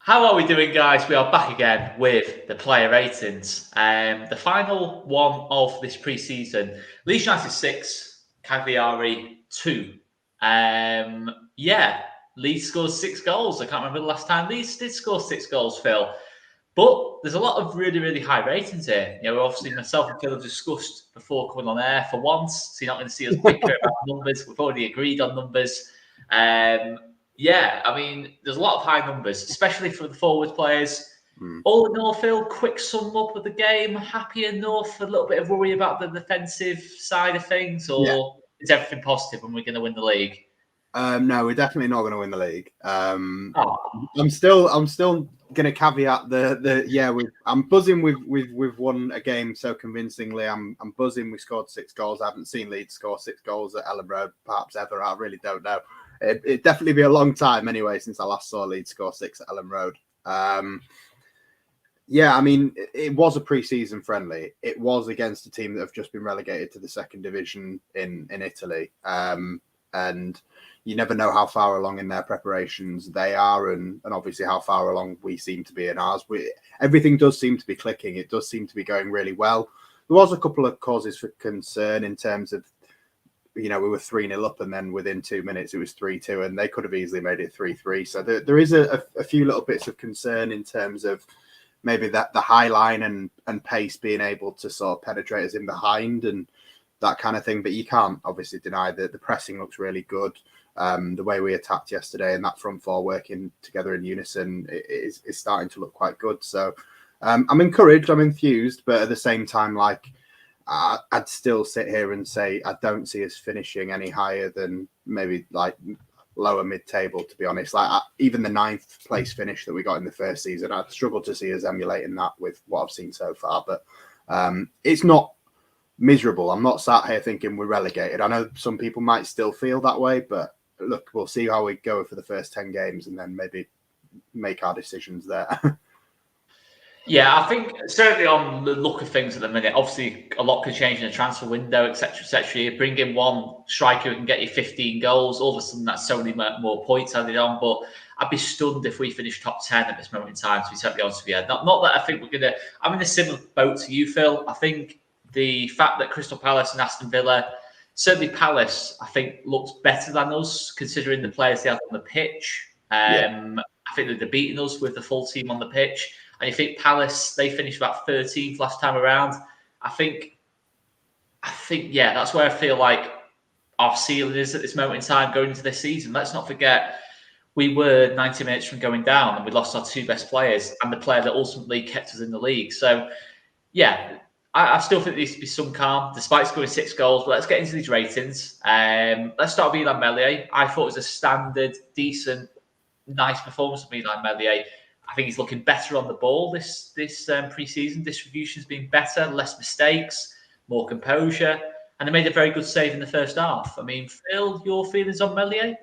How are we doing, guys? We are back again with the player ratings. The final one of this pre-season. Leeds United 6, Cagliari 2. Leeds scored 6 goals. I can't remember the last time Leeds did score 6 goals, Phil. But there's a lot of really, really high ratings here. You know, obviously myself and Phil have discussed before coming on air for once, so you're not going to see us bicker about numbers. We've already agreed on numbers. Yeah, I mean, there's a lot of high numbers, especially for the forward players. All in all, Phil, quick sum up of the game. Happy enough? A little bit of worry about the defensive side of things, or is everything positive and we're going to win the league? No, we're definitely not going to win the league. I'm still going to caveat I'm buzzing. We've won a game so convincingly. I'm buzzing. We scored 6 goals. I haven't seen Leeds score 6 goals at Ellen Road, perhaps ever. I really don't know. It'd definitely be a long time anyway since I last saw Leeds score 6 at Ellen Road. I mean, it was a pre-season friendly. It was against a team that have just been relegated to the second division in Italy. And you never know how far along in their preparations they are, and obviously how far along we seem to be in ours. Everything does seem to be clicking. It does seem to be going really well. There was a couple of causes for concern in terms of, we were 3-0 up, and then within 2 minutes it was 3-2, and they could have easily made it 3-3. So there is a few little bits of concern in terms of maybe that the high line and pace being able to sort of penetrate us in behind and that kind of thing. But you can't obviously deny that the pressing looks really good. The way we attacked yesterday and that front four working together in unison is starting to look quite good. So I'm encouraged, I'm enthused, but at the same time, I'd still sit here and say I don't see us finishing any higher than maybe lower mid-table, to be honest. Even the 9th place finish that we got in the first season, I'd struggle to see us emulating that with what I've seen so far. But it's not miserable. I'm not sat here thinking we're relegated. I know some people might still feel that way, but look, we'll see how we go for the first 10 games and then maybe make our decisions there. Yeah, I think certainly on the look of things at the minute, obviously a lot can change in the transfer window, etc., etc. You bring in one striker who can get you 15 goals, all of a sudden that's so many more points added on. But I'd be stunned if we finish top 10 at this moment in time, to be totally honest with you. Not that I think we're going to... I'm in a similar boat to you, Phil. I think the fact that Crystal Palace and Aston Villa, certainly Palace, I think looked better than us, considering the players they had on the pitch. I think they're beating us with the full team on the pitch. And you think Palace, they finished about 13th last time around. I think, that's where I feel like our ceiling is at this moment in time going into this season. Let's not forget, we were 90 minutes from going down and we lost our 2 best players and the player that ultimately kept us in the league. So, I still think there needs to be some calm, despite scoring 6 goals. But let's get into these ratings. Let's start with Illan Meslier. I thought it was a standard, decent, nice performance of Illan Meslier. I think he's looking better on the ball this pre-season. Distribution's been better, less mistakes, more composure, and he made a very good save in the first half. I mean, Phil, your feelings on Meslier?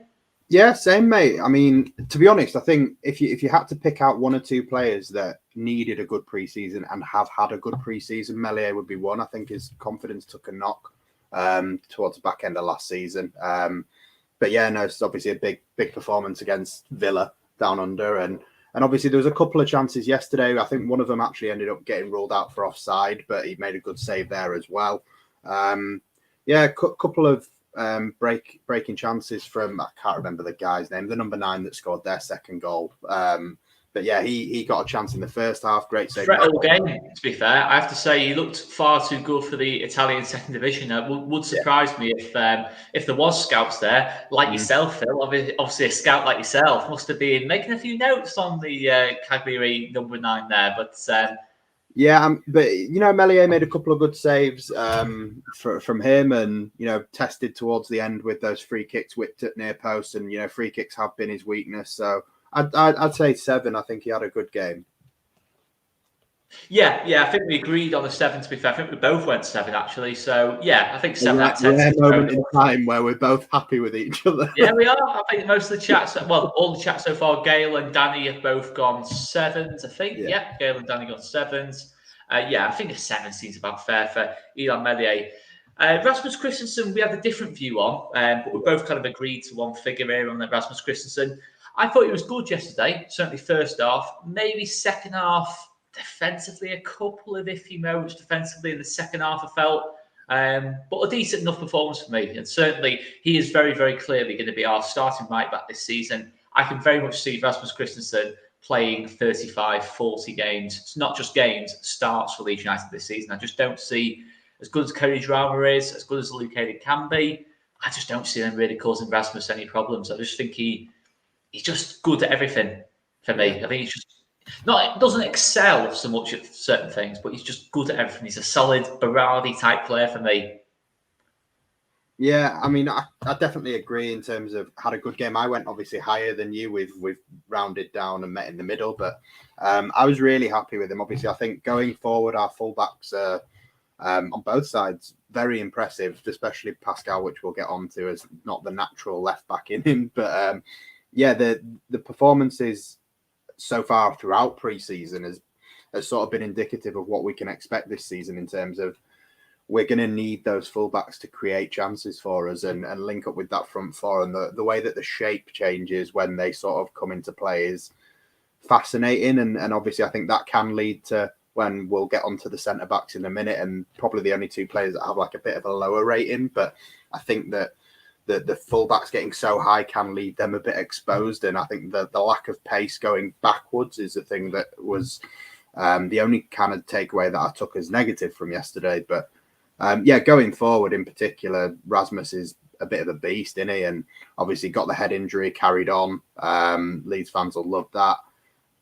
Yeah, same, mate. I mean, to be honest, I think if you had to pick out 1 or 2 players that needed a good pre-season and have had a good pre-season, Meslier would be one. I think his confidence took a knock towards the back end of last season. But yeah, no, it's obviously a big performance against Villa down under, and obviously there was a couple of chances yesterday. I think one of them actually ended up getting ruled out for offside, but he made a good save there as well. A couple of breaking chances from, I can't remember the guy's name, the number 9 that scored their second goal. But yeah, he got a chance in the first half. Great save. Threat all game, to be fair. I have to say, he looked far too good for the Italian second division. It would surprise me if there was scouts there, like yourself, Phil. Obviously, a scout like yourself must have been making a few notes on the Cagliari number 9 there. But but Meslier made a couple of good saves from him, and tested towards the end with those free kicks whipped at near post, and free kicks have been his weakness. So I'd say 7. I think he had a good game. Yeah, I think we agreed on the 7, to be fair. I think we both went 7, actually. So, I think 7 out of 10. Rare moment in time where we're both happy with each other. Yeah, we are. I think most of the chats, all the chats so far, Gail and Danny have both gone 7s, I think. Yeah, Gail and Danny got 7s. I think a 7 seems about fair for Illan Meslier. Rasmus Christensen, we had a different view on, but we both kind of agreed to one figure here on Rasmus Christensen. I thought he was good yesterday, certainly first half. Maybe second half, defensively, a couple of iffy moments defensively in the second half, I felt. But a decent enough performance for me. And certainly, he is very, very clearly going to be our starting right back this season. I can very much see Rasmus Christensen playing 35, 40 games. It's not just games, starts for Leeds United this season. I just don't see, as good as 𝐃𝐎𝐍𝐹 is, as good as 𝐷𝐾 can be, I just don't see them really causing Rasmus any problems. I just think he's just good at everything for me. I think he's just doesn't excel so much at certain things, but he's just good at everything. He's a solid Berardi type player for me. Yeah, I mean, I definitely agree in terms of had a good game. I went obviously higher than you. We've rounded down and met in the middle, but I was really happy with him. Obviously, I think going forward, our fullbacks are on both sides very impressive, especially Pascal, which we'll get on to as not the natural left back in him. But yeah, the performances so far throughout pre-season has sort of been indicative of what we can expect this season in terms of we're going to need those fullbacks to create chances for us and link up with that front four. And the way that the shape changes when they sort of come into play is fascinating. And obviously, I think that can lead to when we'll get onto the centre backs in a minute, and probably the only two players that have like a bit of a lower rating. But I think that the fullbacks getting so high can leave them a bit exposed. And I think the lack of pace going backwards is the thing that was the only kind of takeaway that I took as negative from yesterday. But yeah, going forward in particular, Rasmus is a bit of a beast, isn't he? And obviously got the head injury, carried on. Leeds fans will love that.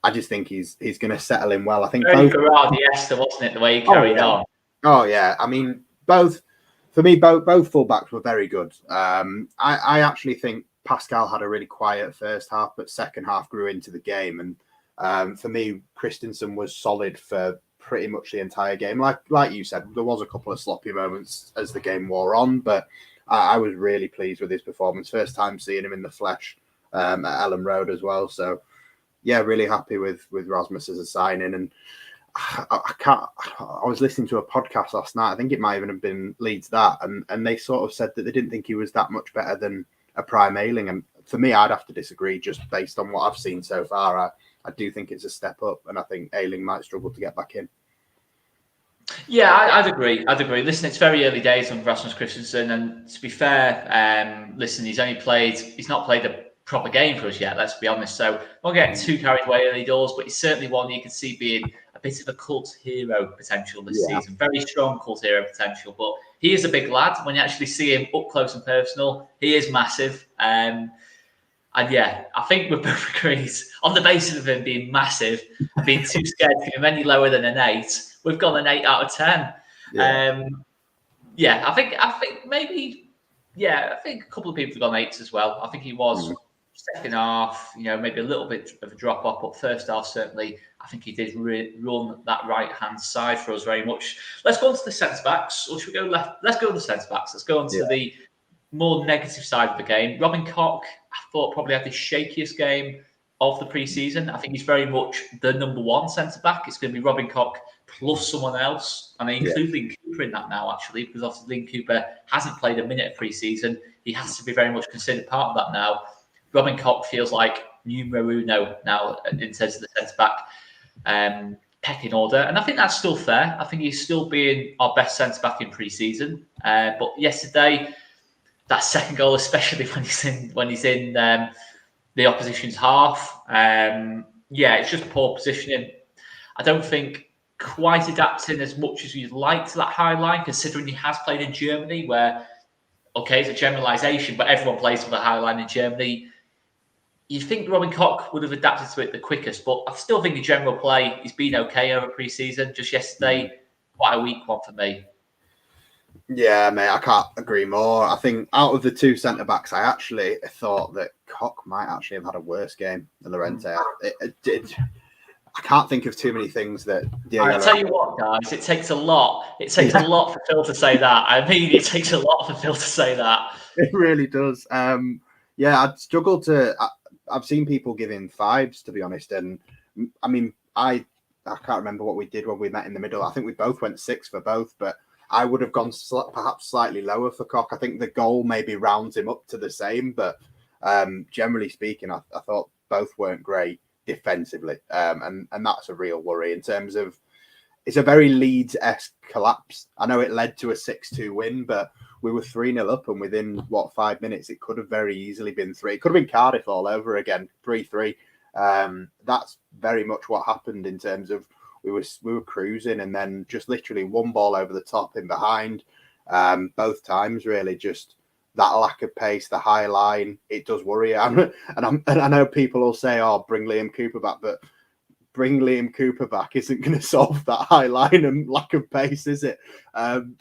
I just think he's going to settle in well. I think very Berardi-esque, wasn't it, the way he carried on? Oh yeah, I mean both fullbacks were very good. I actually think Pascal had a really quiet first half, but second half grew into the game. And for me, Christensen was solid for pretty much the entire game. Like you said, there was a couple of sloppy moments as the game wore on, but I was really pleased with his performance. First time seeing him in the flesh at Ellen Road as well. So yeah, really happy with Rasmus as a signing. And I was listening to a podcast last night. I think it might even have been Leeds that, and they sort of said that they didn't think he was that much better than a prime Ayling. And for me, I'd have to disagree just based on what I've seen so far. I do think it's a step up, and I think Ayling might struggle to get back in. Yeah, I'd agree. Listen, it's very early days on Rasmus Christensen, and to be fair, listen, he's not played a proper game for us yet, let's be honest. So we'll get too carried away early doors, but he's certainly one you can see being a bit of a cult hero potential this season. Very strong cult hero potential, but he is a big lad. When you actually see him up close and personal, he is massive. And yeah, I think we're both agreed on the basis of him being massive and being too scared to give him any lower than an 8. We've got an 8 out of 10. Yeah, I think maybe, I think a couple of people have gone 8s as well. I think he was second half, maybe a little bit of a drop off, but first half certainly, I think he did run that right hand side for us very much. Let's go on to the centre backs, or should we go left? Let's go to the centre backs. Let's go on to the more negative side of the game. Robin Koch, I thought probably had the shakiest game of the pre-season. I think he's very much the number one centre back. It's going to be Robin Koch plus someone else, and I include Lean Cooper in that now actually, because obviously Lean Cooper hasn't played a minute of pre-season. He has to be very much considered part of that now. Robin Koch feels like numero uno now in terms of the centre-back pecking order. And I think that's still fair. I think he's still being our best centre-back in pre-season. But yesterday, that second goal, especially when he's in the opposition's half, it's just poor positioning. I don't think quite adapting as much as you'd like to that high line, considering he has played in Germany, where, okay, it's a generalisation, but everyone plays for the high line in Germany. You'd think Robin Koch would have adapted to it the quickest, but I still think the general play, he's been okay over pre-season. Just yesterday, quite a weak one for me. Yeah, mate, I can't agree more. I think out of the two centre-backs, I actually thought that Koch might actually have had a worse game than Llorente. I can't think of too many things that... I tell you what, guys, it takes a lot. It takes a lot for Phil to say that. I mean, it takes a lot for Phil to say that. It really does. I'd struggle to... I've seen people giving 5s, to be honest. And I mean, I can't remember what we did when we met in the middle. I think we both went 6 for both, but I would have gone perhaps slightly lower for Koch. I think the goal maybe rounds him up to the same, but generally speaking, I thought both weren't great defensively, and that's a real worry in terms of. It's a very Leeds-esque collapse. I know it led to a 6-2 win, but we were 3-0 up, and within 5 minutes, it could have very easily been 3. It could have been Cardiff all over again, 3-3. That's very much what happened in terms of we were cruising, and then just literally one ball over the top in behind. Both times, really, just that lack of pace, the high line. It does worry. And I know people will say, "Oh, bring Liam Cooper back," but bring Liam Cooper back isn't going to solve that high line and lack of pace, is it?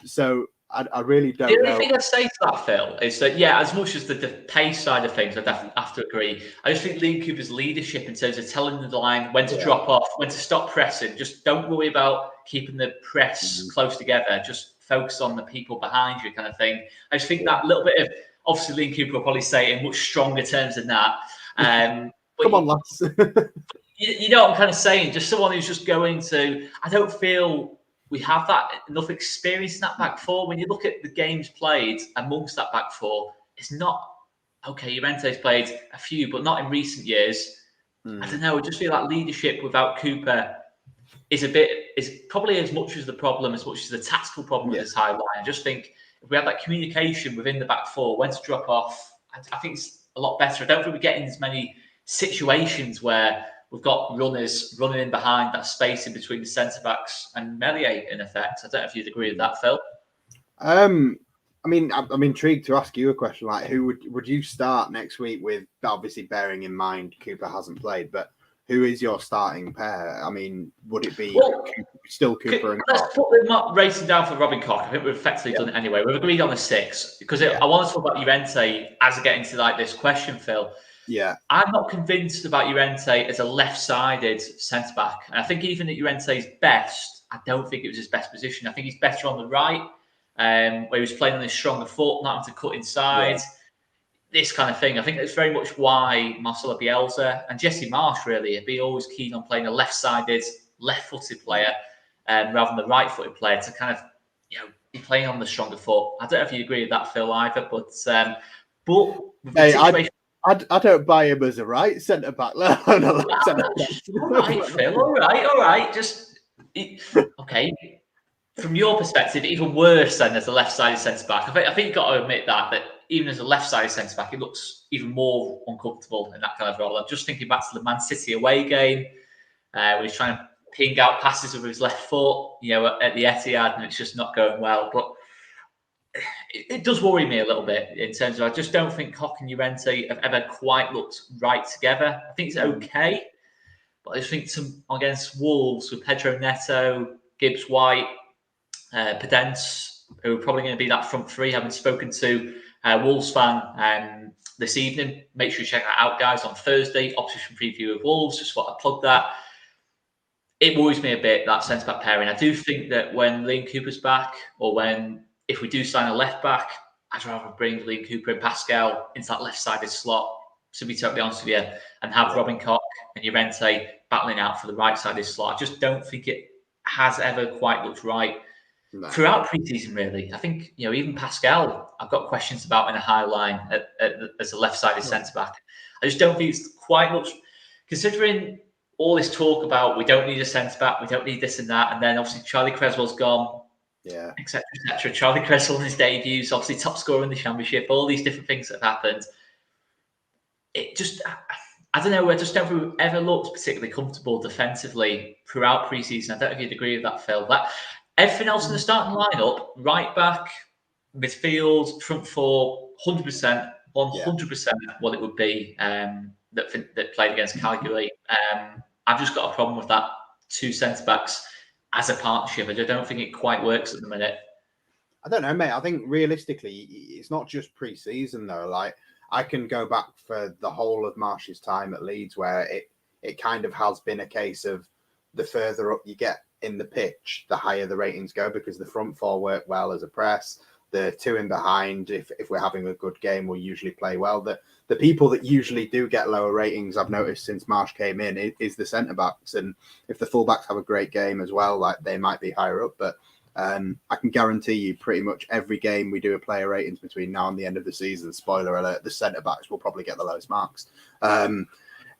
So I really don't know. The only thing I'd say to that, Phil, is that, yeah, as much as the pace side of things, I definitely have to agree. I just think Liam Cooper's leadership in terms of telling the line when to drop off, when to stop pressing, just don't worry about keeping the press close together, just focus on the people behind you kind of thing. I just think that little bit of, obviously Liam Cooper will probably say it in much stronger terms than that. But Come on, lads. You know what I'm kind of saying? Just someone who's just going to. I don't feel we have that enough experience in that back four. When you look at the games played amongst that back four, it's not okay. Llorente's played a few, but not in recent years. I don't know. I just feel like leadership without Cooper is probably as much as the problem, as much as the tactical problem with this high line. I just think if we have that communication within the back four, when to drop off, I think it's a lot better. I don't think we're getting as many situations where we've got runners running in behind that space in between the centre-backs and Meslier, in effect. I don't know if you'd agree with that, Phil. I mean, I'm intrigued to ask you a question. Like, who would you start next week with, obviously bearing in mind Cooper hasn't played, but who is your starting pair? I mean, would it be still Cooper and let's put them not racing down for Robin Koch. I think we've effectively done it anyway. We've agreed on a 6 because I want to talk about Llorente as I get into like this question, Phil. Yeah, I'm not convinced about Llorente as a left-sided centre-back. And I think even at Llorente's best, I don't think it was his best position. I think he's better on the right, where he was playing on his stronger foot, not having to cut inside. Yeah. This kind of thing. I think that's very much why Marcelo Bielsa and Jesse Marsch really have been always keen on playing a left-sided, left-footed player rather than the right-footed player to kind of, be playing on the stronger foot. I don't know if you agree with that, Phil, either, but with the situation. I don't buy him as a right centre back. No, centre back. All right, Phil. All right. Just okay. From your perspective, even worse than as a left-sided centre back. I think you've got to admit that even as a left-sided centre back, it looks even more uncomfortable in that kind of role. I'm just thinking back to the Man City away game, where he's trying to ping out passes with his left foot, at the Etihad, and it's just not going well. But it does worry me a little bit in terms of I just don't think Koch and Llorente have ever quite looked right together. I think it's okay, but I just think against Wolves with Pedro Neto, Gibbs White, Podence, who are probably going to be that front three, having spoken to Wolves fan this evening. Make sure you check that out, guys, on Thursday. Opposition preview of Wolves. Just want to plug that. It worries me a bit, that centre-back pairing. I do think that when Liam Cooper's back, or if we do sign a left-back, I'd rather bring Liam Cooper and Pascal into that left-sided slot, to be totally honest with you, and have Robin Koch and Llorente battling out for the right-sided slot. I just don't think it has ever quite looked right throughout pre-season, really. I think, even Pascal, I've got questions about in a high line as a left-sided centre-back. I just don't think it's quite looked, considering all this talk about we don't need a centre-back, we don't need this and that, and then obviously Charlie Cresswell's gone, etc., etc. Charlie Cresswell in his debuts, obviously top scorer in the Championship, all these different things that have happened. It just, I don't know, I just don't think we've ever looked particularly comfortable defensively throughout pre-season. I don't know if you'd agree with that, Phil. Everything else in the starting lineup, right back, midfield, front four, 100%, 100% what it would be that played against Cagliari. I've just got a problem with that two centre-backs as a partnership. I don't think it quite works at the minute. I don't know, mate. I think realistically, it's not just pre-season, though. Like, I can go back for the whole of Marsch's time at Leeds, where it kind of has been a case of the further up you get in the pitch, the higher the ratings go, because the front four work well as a press. The two in behind, if we're having a good game, will usually play well. The people that usually do get lower ratings, I've noticed since Marsch came in, is the centre-backs. And if the full-backs have a great game as well, like, they might be higher up. But I can guarantee you pretty much every game we do a player ratings between now and the end of the season, spoiler alert, the centre-backs will probably get the lowest marks.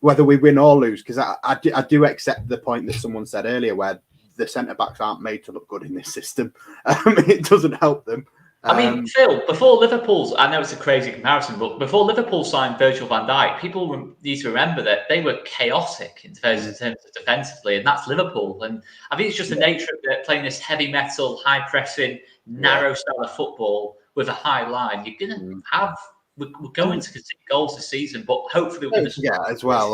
whether we win or lose, because I do accept the point that someone said earlier where the centre-backs aren't made to look good in this system. It doesn't help them. I mean, Phil, before Liverpool's, I know it's a crazy comparison, but before Liverpool signed Virgil van Dijk, people need to remember that they were chaotic in terms of defensively, and that's Liverpool. And I think it's just the nature of playing this heavy metal, high pressing, narrow style of football with a high line. You're going to have, we're going to concede goals this season, but hopefully we're going to as well.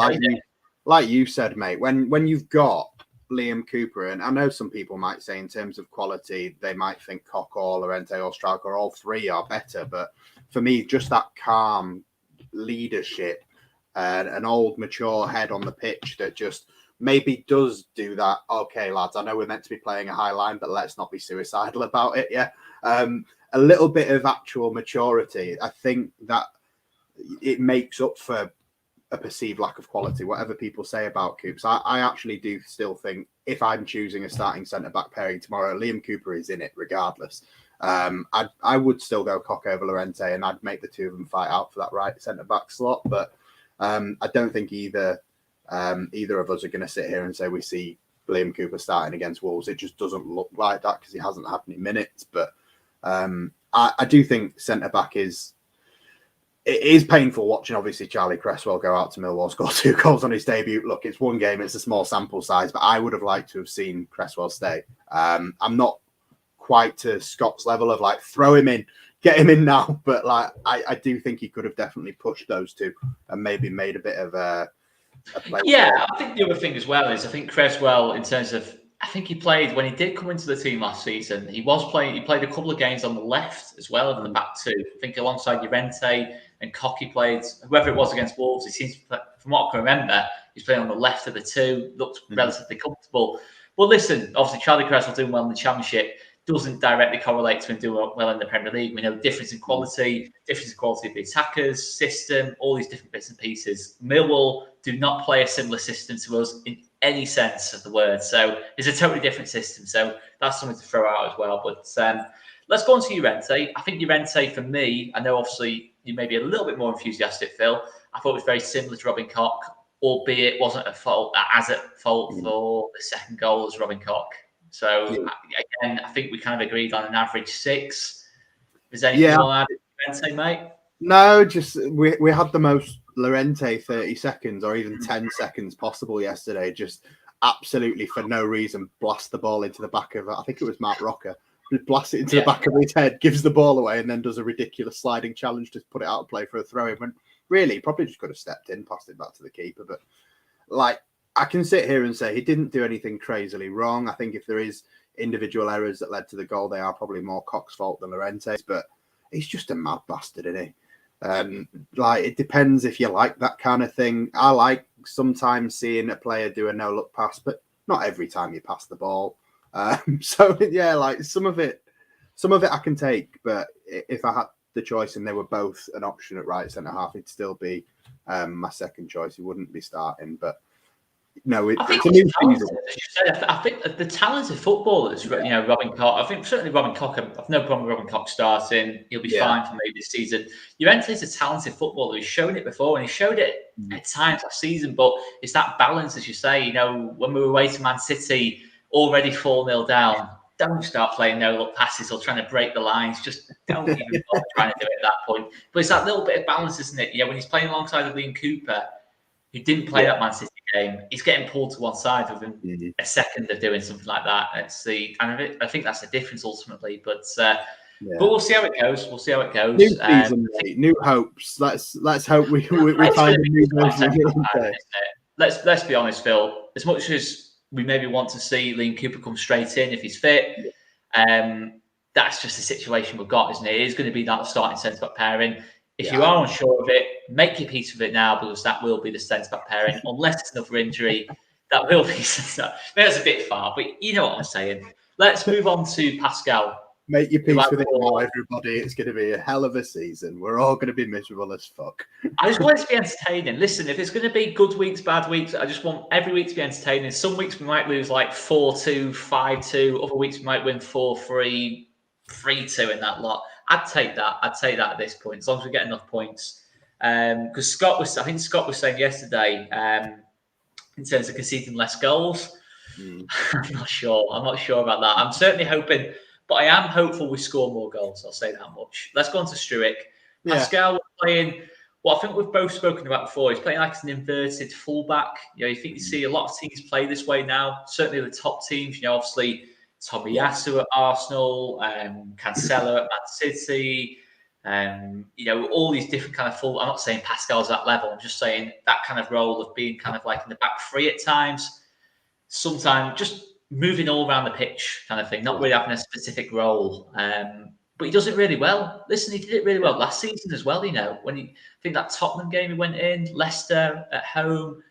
Like you said, mate, when you've got Liam Cooper, and I know some people might say in terms of quality, they might think 𝐃𝐲 or Llorente or Striker, all three are better. But for me, just that calm leadership and an old, mature head on the pitch that just maybe does do that. Okay, lads, I know we're meant to be playing a high line, but let's not be suicidal about it. Yeah. A little bit of actual maturity. I think that it makes up for a perceived lack of quality, whatever people say about Coops. I actually do still think if I'm choosing a starting centre-back pairing tomorrow, Liam Cooper is in it regardless. I would still go 𝐃𝐲 over Llorente, and I'd make the two of them fight out for that right centre-back slot. But I don't think either of us are going to sit here and say we see Liam Cooper starting against Wolves. It just doesn't look like that because he hasn't had any minutes. But I do think centre-back it is painful watching, obviously, Charlie Cresswell go out to Millwall, score 2 goals on his debut. Look, it's one game, it's a small sample size, but I would have liked to have seen Cresswell stay. I'm not quite to Scott's level of like, throw him in, get him in now. But like, I do think he could have definitely pushed those two and maybe made a bit of a play. Yeah, I think the other thing as well is I think Cresswell, in terms of, I think he played when he did come into the team last season. He played a couple of games on the left as well, in the back two. I think alongside Llorente and 𝐃𝐲 played, whoever it was against Wolves. He seems, from what I can remember, he's playing on the left of the two. Looked relatively comfortable. But listen, obviously Charlie Cresswell doing well in the Championship doesn't directly correlate to him doing well in the Premier League. We know difference in quality of the attackers, system, all these different bits and pieces. Millwall do not play a similar system to us in any sense of the word. So it's a totally different system. So that's something to throw out as well. But let's go on to Llorente. I think Llorente, for me, I know obviously you may be a little bit more enthusiastic, Phil. I thought it was very similar to Robin Koch, albeit wasn't at fault for the second goal as Robin Koch. So again, I think we kind of agreed on an average 6. Is there anything you want to add to Llorente, mate? No, just we had the most Llorente 30 seconds or even 10 seconds possible yesterday. Just absolutely for no reason, blast the ball into the back of, I think it was Mark Rocker, blasts it into the back of his head, gives the ball away, and then does a ridiculous sliding challenge to put it out of play for a throw in. When really, probably just could have stepped in, passed it back to the keeper. But like, I can sit here and say he didn't do anything crazily wrong. I think if there is individual errors that led to the goal, they are probably more Koch's fault than Llorente's. But he's just a mad bastard, isn't he? Like, it depends if you like that kind of thing. I like sometimes seeing a player do a no-look pass, but not every time you pass the ball. So yeah, like some of it I can take. But if I had the choice and they were both an option at right centre half, it'd still be my second choice. He wouldn't be starting, but. No, it's a new season. I think the talented footballers, Robin Koch. I think certainly Robin Koch. I've no problem with Robin Koch starting. He'll be fine for me this season. Llorente is a talented footballer. He's shown it before, and he showed it at times last season. But it's that balance, as you say. When we were away to Man City, already 4-0 down. Don't start playing no-look passes or trying to break the lines. Just don't even bother trying to do it at that point. But it's that little bit of balance, isn't it? When he's playing alongside Liam Cooper, who didn't play that Man City game, he's getting pulled to one side within a second of doing something like that. I think that's the difference ultimately. But we'll see how it goes. New season, new hopes. Let's hope we find a new version. Let's be honest, Phil. As much as we maybe want to see Liam Cooper come straight in if he's fit, that's just the situation we've got, isn't it? It is going to be that starting centre-back pairing. If you are unsure of it, make your peace with it now, because that will be the centre-back pairing. Unless it's another injury, that will be. That's a bit far, but you know what I'm saying. Let's move on to Pascal. Make your peace with it now, everybody. It's going to be a hell of a season. We're all going to be miserable as fuck. I just want it to be entertaining. Listen, if it's going to be good weeks, bad weeks, I just want every week to be entertaining. Some weeks we might lose like 4-2, 5-2. Other weeks we might win 4-3, 3-2 in that lot. I'd take that at this point, as long as we get enough points. Because I think Scott was saying yesterday, in terms of conceding less goals. I'm not sure about that. I'm certainly hoping, but I am hopeful we score more goals. I'll say that much. Let's go on to Struijk. Pascal was playing what I think we've both spoken about before. He's playing like an inverted fullback. You think you see a lot of teams play this way now. Certainly the top teams. Obviously Tomiyasu at Arsenal, Cancelo at Man City. All these different kind of full. I'm not saying Pascal's at that level. I'm just saying that kind of role of being kind of like in the back three at times. Sometimes just moving all around the pitch kind of thing, not really having a specific role. But he does it really well. Listen, he did it really well last season as well, when I think that Tottenham game he went in, Leicester at home,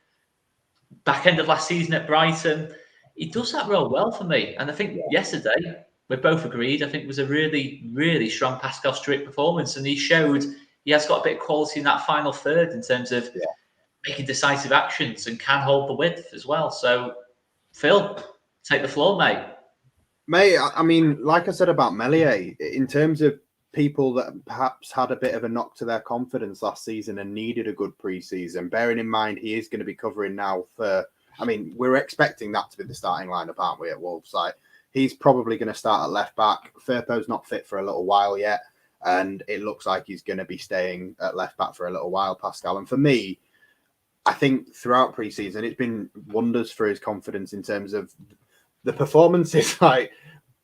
back end of last season at Brighton. He does that role well for me. And I think yesterday, we both agreed, I think it was a really, really strong Pascal Struijk performance. And he showed he has got a bit of quality in that final third in terms of making decisive actions and can hold the width as well. So, Phil, take the floor, mate. Mate, I mean, like I said about Meslier, in terms of people that perhaps had a bit of a knock to their confidence last season and needed a good pre-season, bearing in mind he is going to be covering now for, we're expecting that to be the starting lineup, aren't we, at Wolves? Like, he's probably going to start at left back. Firpo's not fit for a little while yet, and it looks like he's going to be staying at left back for a little while, Pascal. And for me, I think throughout pre-season, it's been wonders for his confidence in terms of the performances. Like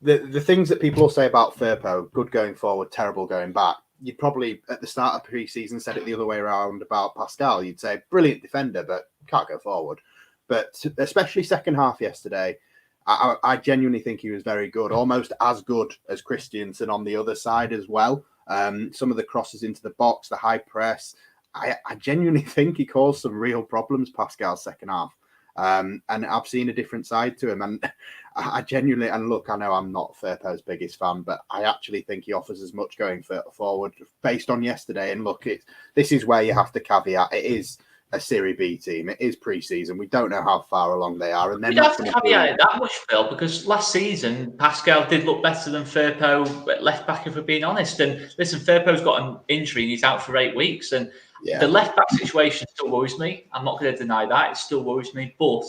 the things that people will say about Firpo, good going forward, terrible going back. You'd probably at the start of pre-season said it the other way around about Pascal. You'd say brilliant defender, but can't go forward. But especially second half yesterday, I genuinely think he was very good, almost as good as Christensen on the other side as well. Some of the crosses into the box, the high press. I genuinely think he caused some real problems, Pascal's second half. And I've seen a different side to him. And I genuinely, and look, I know I'm not Firpo's biggest fan, but I actually think he offers as much going forward based on yesterday. And look, this is where you have to caveat. It is a Serie B team. It is pre-season. We don't know how far along they are. And then you have to caveat it that much, Phil, because last season, Pascal did look better than Firpo at left back, if we're being honest. And listen, Firpo's got an injury and he's out for 8 weeks. And the left back situation still worries me. I'm not going to deny that. It still worries me. But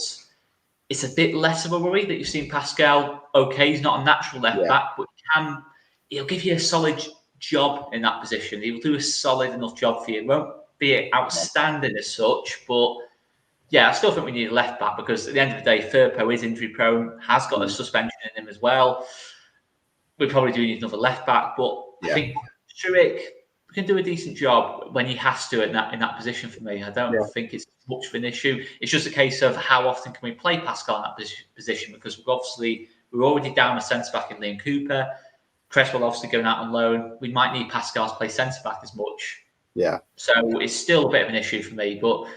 it's a bit less of a worry that you've seen Pascal. Okay, he's not a natural left back, but he'll give you a solid job in that position. He will do a solid enough job for you. It won't be outstanding as such, but I still think we need a left back because at the end of the day, Firpo is injury prone, has got a suspension in him as well. We probably do need another left back, but I think Struijk can do a decent job when he has to in that position for me. I don't think it's much of an issue. It's just a case of how often can we play Pascal in that position, because we're already down a centre back in Liam Cooper. Cresswell obviously going out on loan. We might need Pascal to play centre back as much. Yeah. So it's still a bit of an issue for me, but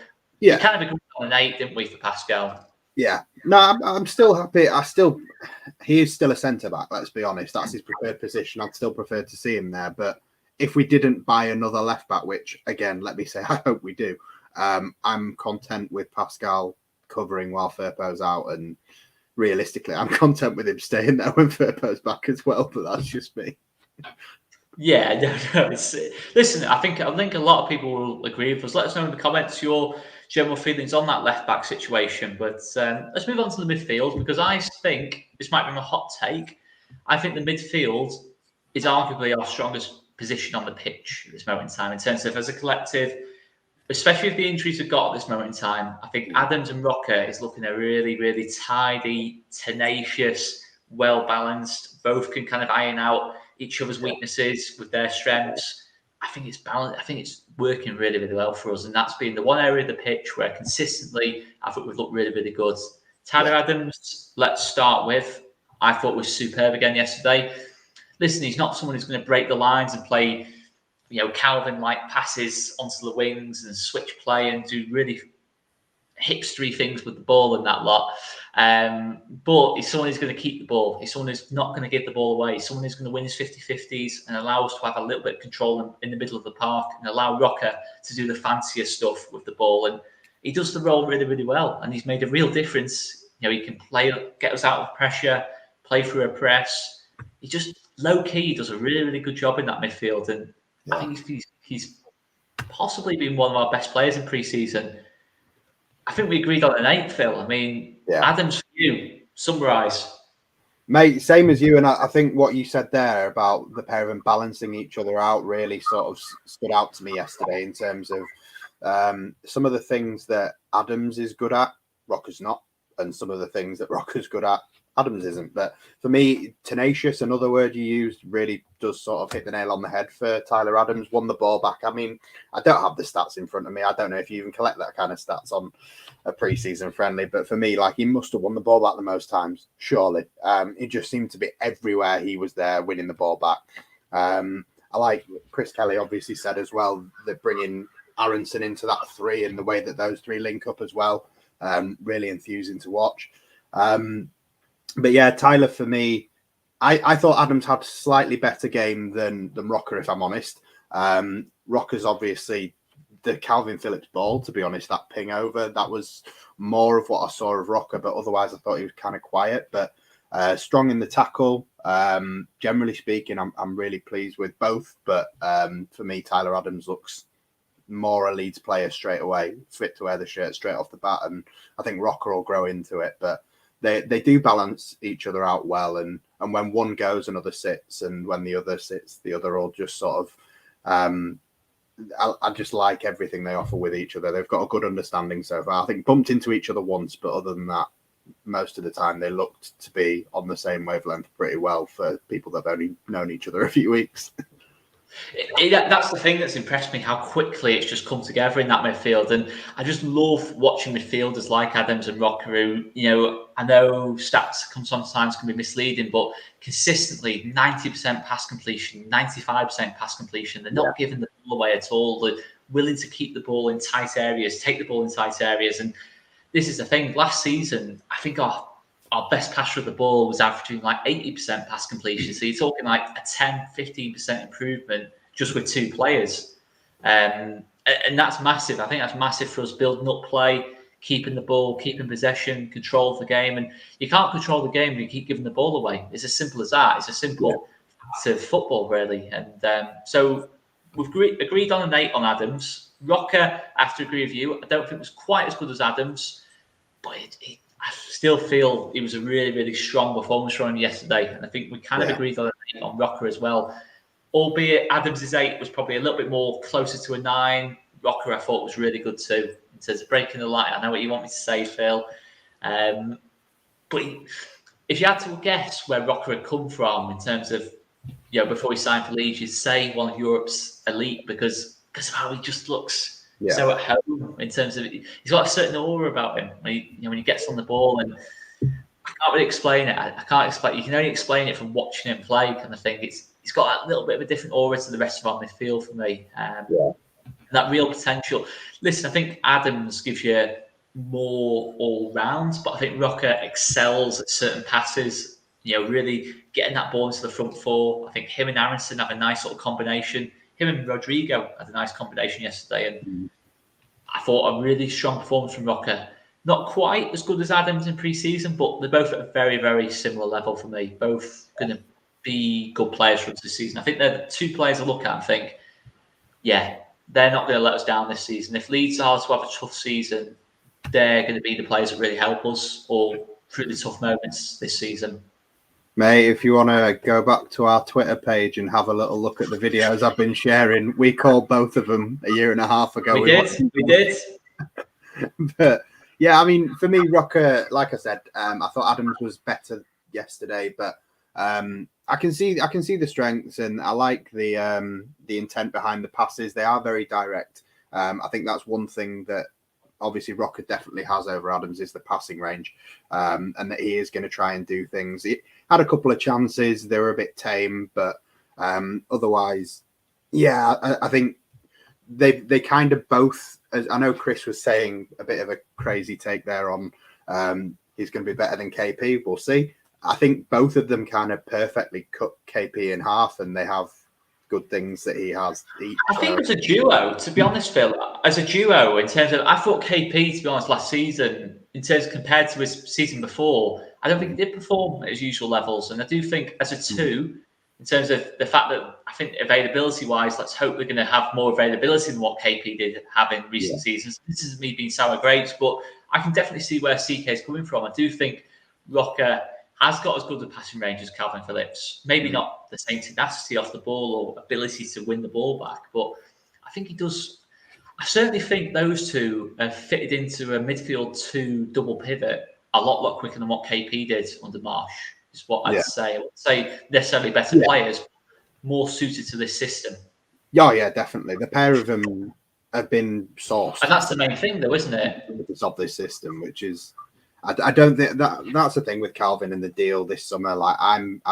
we kind of agreed on an 8, didn't we, for Pascal? Yeah. No, I'm still happy. He is still a centre back. Let's be honest. That's his preferred position. I'd still prefer to see him there. But if we didn't buy another left back, which again, let me say, I hope we do. I'm content with Pascal covering while Firpo's out, and realistically, I'm content with him staying there when Firpo's back as well. But that's just me. Yeah, no. Listen, I think a lot of people will agree with us. Let us know in the comments your general feelings on that left back situation. But let's move on to the midfield, because I think this might be a hot take. I think the midfield is arguably our strongest position on the pitch at this moment in time in terms of as a collective, especially with the injuries we've got at this moment in time. I think Adams and Rocker is looking a really, really tidy, tenacious, well balanced. Both can kind of iron out each other's weaknesses with their strengths. I think it's balanced. I think it's working really, really well for us. And that's been the one area of the pitch where consistently I think we've looked really, really good. Tyler Adams, let's start with. I thought was superb again yesterday. Listen, he's not someone who's going to break the lines and play, Calvin-like passes onto the wings and switch play and do really hipstery things with the ball and that lot. But he's someone who's going to keep the ball. He's someone who's not going to give the ball away. He's someone who's going to win his 50-50s and allow us to have a little bit of control in the middle of the park and allow Rocker to do the fancier stuff with the ball. And he does the role really, really well. And he's made a real difference. He can get us out of pressure, play through a press. He just low-key does a really, really good job in that midfield. And I think he's possibly been one of our best players in pre-season. I think we agreed on an 8, Phil. I mean, Adams, for you, summarise. Mate, same as you, and I think what you said there about the pair of them balancing each other out really sort of stood out to me yesterday in terms of some of the things that Adams is good at, Rocker's not, and some of the things that Rocker's good at, Adams isn't. But for me, tenacious, another word you used, really does sort of hit the nail on the head for Tyler Adams. Won the ball back. I mean, I don't have the stats in front of me. I don't know if you even collect that kind of stats on a pre-season friendly. But for me, like, he must have won the ball back the most times, surely. It just seemed to be everywhere he was there winning the ball back. I like Chris Kelly obviously said as well that bringing Aaronson into that 3 and the way that those 3 link up as well, really enthusing to watch. But yeah, Tyler, for me, I thought Adams had a slightly better game than Rocker, if I'm honest. Rocker's obviously the Calvin Phillips ball, to be honest, that ping over, that was more of what I saw of Rocker, but otherwise I thought he was kind of quiet, but strong in the tackle. Generally speaking, I'm really pleased with both, but for me, Tyler Adams looks more a Leeds player straight away, fit to wear the shirt straight off the bat, and I think Rocker will grow into it, but they do balance each other out well, and when one goes, another sits, and when the other sits, the other will just sort of I just like everything they offer with each other. They've got a good understanding so far. I think bumped into each other once, but other than that, most of the time they looked to be on the same wavelength pretty well for people that have only known each other a few weeks. That's the thing that's impressed me, how quickly it's just come together in that midfield. And I just love watching midfielders like Adams and Rocker, who, you know, I know stats sometimes can be misleading, but consistently 90% pass completion, 95% pass completion. They're not giving the ball away at all. They're willing to keep the ball in tight areas, take the ball in tight areas. And this is the thing. Last season, I think our best passer of the ball was averaging like 80% pass completion. So you're talking like a 10, 15% improvement just with 2 players. And that's massive. I think that's massive for us building up play, keeping the ball, keeping possession, control of the game. And you can't control the game if you keep giving the ball away. It's as simple as that. It's a simple to football, really. And so we've agreed on an 8 on Adams. Rocker, I have to agree with you, I don't think it was quite as good as Adams, but I still feel it was a really, really strong performance from him yesterday. And I think we kind of agreed on an 8 on Rocker as well. Albeit Adams' 8 was probably a little bit more closer to a 9. Rocker, I thought, was really good too, in terms of breaking the line. I know what you want me to say, Phil. But if you had to guess where Rocker had come from in terms of, you know, before he signed for Leeds, you'd say one of Europe's elite because of how he just looks so at home in terms of, he's got a certain aura about him when he gets on the ball, and I can't really explain it. I can't explain. You can only explain it from watching him play, kind of thing. He's got a little bit of a different aura to the rest of our midfield for me. That real potential. Listen, I think Adams gives you more all round, but I think Rocker excels at certain passes. You know, really getting that ball into the front 4. I think him and Aaronson have a nice sort of combination. Him and Rodrigo had a nice combination yesterday, and I thought a really strong performance from Rocker. Not quite as good as Adams in pre-season, but they're both at a very, very similar level for me. Both going to be good players for us this season. I think they're the 2 players I look at and think, yeah, they're not going to let us down this season. If Leeds are to have a tough season, they're going to be the players that really help us all through the tough moments this season. Mate, if you want to go back to our Twitter page and have a little look at the videos I've been sharing, we called both of them a year and a half ago. We did. But yeah, I mean, for me, Rocker, like I said, I thought Adams was better yesterday, but I can see the strengths, and I like the intent behind the passes. They are very direct. I think that's one thing that obviously Rocker definitely has over Adams is the passing range, and that he is going to try and do things. He had a couple of chances; they were a bit tame, but otherwise, yeah, I think they kind of both. As I know Chris was saying, a bit of a crazy take there on he's going to be better than KP. We'll see. I think both of them kind of perfectly cut KP in half, and they have good things that he has each. I think as a duo, to be honest, Phil, as a duo, in terms of, I thought KP, to be honest, last season, in terms of compared to his season before, I don't think he did perform at his usual levels. And I do think as a 2, in terms of the fact that I think availability-wise, let's hope we're going to have more availability than what KP did have in recent seasons. This is me being sour grapes, but I can definitely see where CK is coming from. I do think Rocker has got as good a passing range as Calvin Phillips. Maybe not the same tenacity off the ball or ability to win the ball back, but I think he does. I certainly think those two have fitted into a midfield 2 double pivot a lot quicker than what KP did under Marsh, is what I'd say. I wouldn't say necessarily better players, more suited to this system. Yeah, yeah, definitely. The pair of them have been sourced. And that's the main thing, though, isn't it? Of this system, which is, I don't think that's the thing with Calvin and the deal this summer. Like, I'm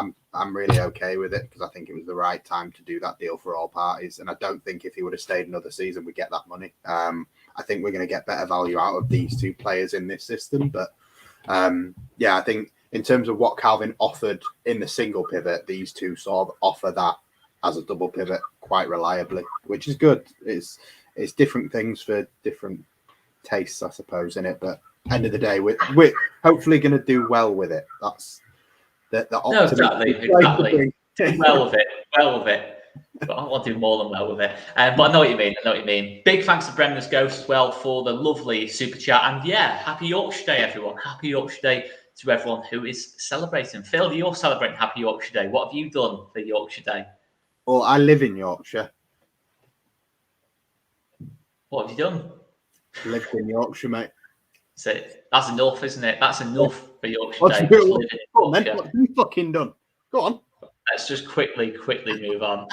really okay with it because I think it was the right time to do that deal for all parties. And I don't think if he would have stayed another season, we'd get that money. I think we're going to get better value out of these 2 players in this system. But I think in terms of what Calvin offered in the single pivot, these 2 sort of offer that as a double pivot quite reliably, which is good. It's different things for different tastes, I suppose, in it. But end of the day, we're hopefully going to do well with it. That's the no, exactly. Well with it. But I want to do more than well with it. But I know what you mean. Big thanks to Brendan's Ghost as well for the lovely super chat. And happy Yorkshire Day, everyone. Happy Yorkshire Day to everyone who is celebrating. Phil, you're celebrating Happy Yorkshire Day. What have you done for Yorkshire Day? Well, I live in Yorkshire. What have you done? Lived in Yorkshire, mate. So that's enough, isn't it? That's enough for Yorkshire What's Day. What have you fucking done? Go on. Let's just quickly move on.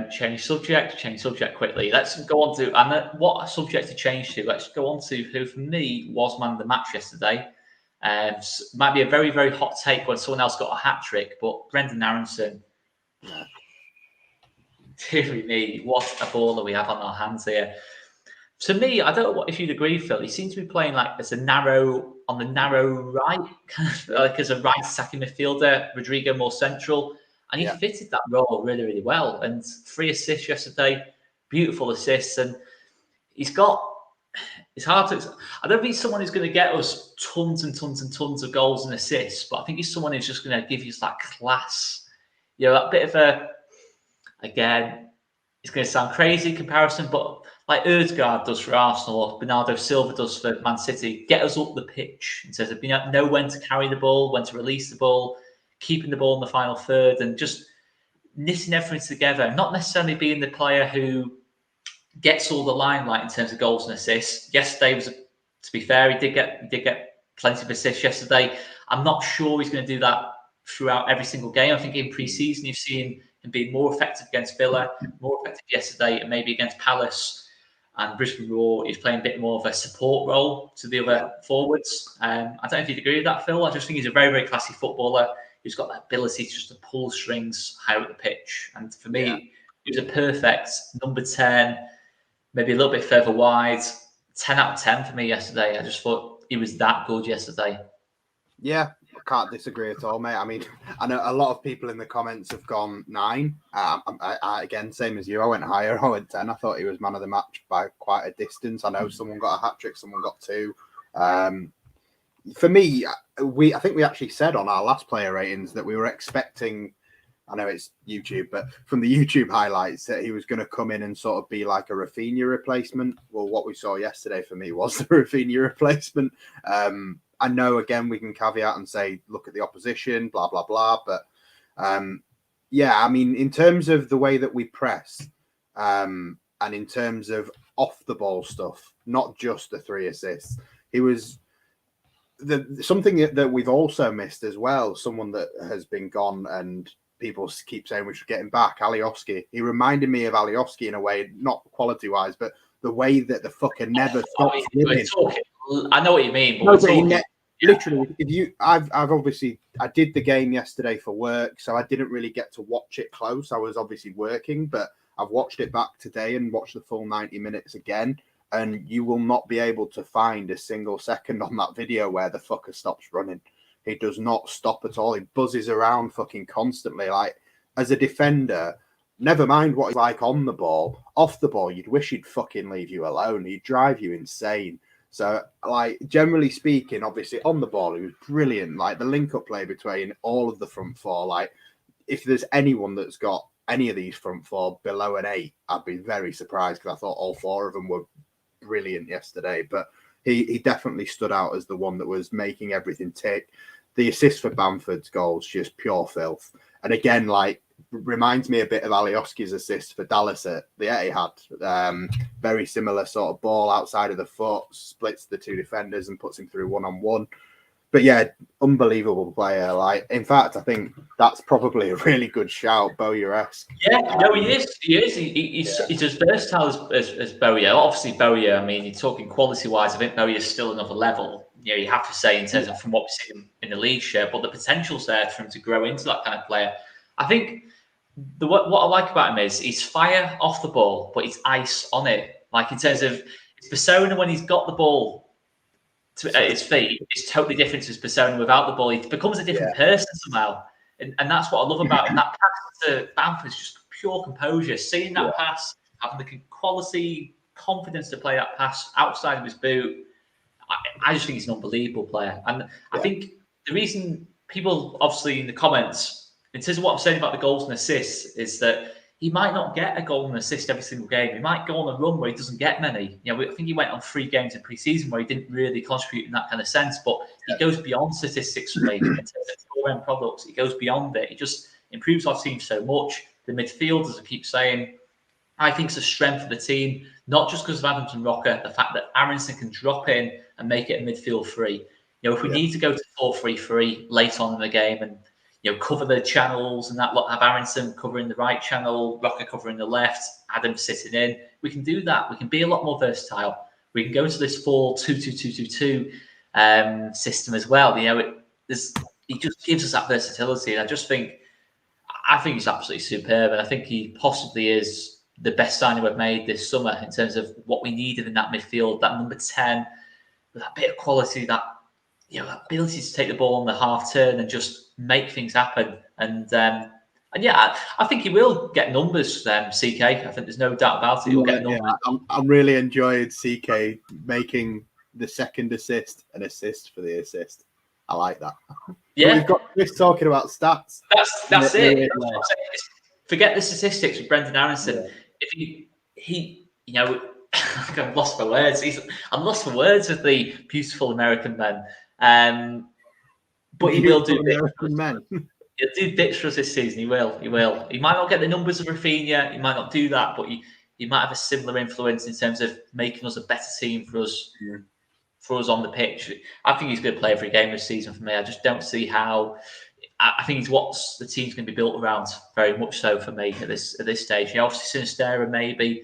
Change subject quickly. Let's go on to what subject to change to. Let's go on to who for me was man of the match yesterday. Might be a very, very hot take when someone else got a hat trick, but Brendan Aaronson. Dear me, what a baller we have on our hands here. To me, I don't know if you'd agree, Phil. He seems to be playing like as a narrow right, like as a right attacking midfielder. Rodrigo more central, and he fitted that role really, really well. And 3 assists yesterday, beautiful assists, and he's got. It's hard to. I don't think he's someone who's going to get us tons and tons and tons of goals and assists, but I think he's someone who's just going to give you that class. That bit of a. Again, it's going to sound crazy comparison, but like 𝐅𝐀𝐍𝐃 does for Arsenal or Bernardo Silva does for Man City, get us up the pitch in terms of know when to carry the ball, when to release the ball, keeping the ball in the final third, and just knitting everything together. Not necessarily being the player who gets all the limelight in terms of goals and assists. Yesterday was, to be fair, he did get plenty of assists yesterday. I'm not sure he's going to do that throughout every single game. I think in pre-season you've seen him being more effective against Villa, more effective yesterday, and maybe against Palace and Brisbane Roar. He's playing a bit more of a support role to the other forwards. I don't know if you'd agree with that, Phil. I just think he's a very, very classy footballer who's got that ability just to pull strings higher up the pitch. And for me, he was a perfect number 10, maybe a little bit further wide. 10 out of 10 for me yesterday. I just thought he was that good yesterday. Yeah, I can't disagree at all, mate. I mean, I know a lot of people in the comments have gone 9. I again, same as you. I went higher. I went 10. I thought he was man of the match by quite a distance. I know someone got a hat trick, someone got 2. For me, I think we actually said on our last player ratings that we were expecting. I know it's YouTube, but from the YouTube highlights that he was going to come in and sort of be like a Rafinha replacement. Well, what we saw yesterday for me was the Rafinha replacement. I know, again, we can caveat and say, look at the opposition, blah, blah, blah. But, I mean, in terms of the way that we press and in terms of off-the-ball stuff, not just the 3 assists, he was something that we've also missed as well, someone that has been gone and people keep saying we should get him back, Alioski. He reminded me of Alioski in a way, not quality-wise, but the way that the fucker never stops winning. I know what you mean. But literally, I did the game yesterday for work, so I didn't really get to watch it close. I was obviously working, but I've watched it back today and watched the full 90 minutes again. And you will not be able to find a single second on that video where the fucker stops running. He does not stop at all. He buzzes around fucking constantly. Like, as a defender, never mind what he's like on the ball, off the ball, you'd wish he'd fucking leave you alone. He'd drive you insane. So, like, generally speaking, obviously on the ball, he was brilliant. Like the link-up play between all of the front four. Like, if there's anyone that's got any of these front four below an 8, I'd be very surprised because I thought all 4 of them were brilliant yesterday. But he definitely stood out as the one that was making everything tick. The assist for Bamford's goals, just pure filth. And again, like, reminds me a bit of 𝐅𝐎𝐻𝐿's assist for Dallas at the Etihad. Very similar sort of ball outside of the foot, splits the 2 defenders and puts him through 1-on-1. But yeah, unbelievable player. Like, in fact, I think that's probably a really good shout, Bowyer-esque. Yeah, no, he is. He's as versatile as Bowyer. Obviously, Bowyer, I mean, you're talking quality-wise, I think Bowyer's still another level. You know, you have to say in terms of from what we see in the league share, but the potential's there for him to grow into that kind of player. I think what I like about him is he's fire off the ball, but he's ice on it. Like, in terms of his persona when he's got the ball at his feet, it's totally different to his persona without the ball. He becomes a different person somehow. And that's what I love about him. That pass to Bamford is just pure composure. Seeing that pass, having the quality, confidence to play that pass outside of his boot, I just think he's an unbelievable player. And I think the reason people, obviously in the comments, in terms of what I'm saying about the goals and assists, is that he might not get a goal and assist every single game. He might go on a run where he doesn't get many. You know, I think he went on 3 games in pre-season where he didn't really contribute in that kind of sense. But he goes beyond statistics for me in terms of scoring products. He goes beyond it. He just improves our team so much. The midfield, as I keep saying, I think it's a strength of the team, not just because of Adams and Rocker, the fact that Aaronson can drop in and make it a midfield 3. You know, if we need to go to 4-3-3 late on in the game and, you know, cover the channels and that lot, have Aaronson covering the right channel, Rocker covering the left, Adams sitting in, we can do that. We can be a lot more versatile. We can go into this 4-2-2-2-2-2 system as well. You know, he just gives us that versatility. And I think he's absolutely superb. And I think he possibly is the best signing we've made this summer in terms of what we needed in that midfield, that number 10, with that bit of quality, that, you know, that ability to take the ball on the half turn and just make things happen. And yeah, I think he will get numbers, 𝐃𝐄. I think there's no doubt about it. He'll get numbers. Yeah, I'm really enjoyed 𝐃𝐄 making the second assist an assist for the assist. I like that. Yeah, we've got Chris talking about stats. That's it. Forget the statistics with Brendan Aaronson. Yeah. If he, you know, I've lost my words. I'm lost for words with the beautiful American men. But he will do bits. He'll do bits for us this season. He will. He might not get the numbers of Rafinha. He might not do that, but he might have a similar influence in terms of making us a better team for us on the pitch. I think he's going to play every game this season for me. I just don't see how. I think he's what the team's going to be built around, very much so for me at this stage. Yeah, obviously Sinisterra maybe.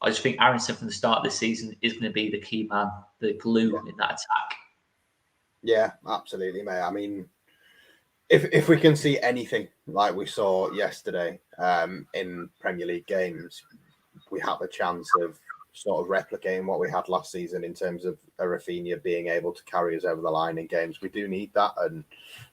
I just think Aaronson from the start of this season is going to be the key man, the glue in that attack. Yeah, absolutely, mate. I mean, if we can see anything like we saw yesterday in Premier League games, we have a chance of sort of replicating what we had last season in terms of a Rafinha being able to carry us over the line in games. We do need that. And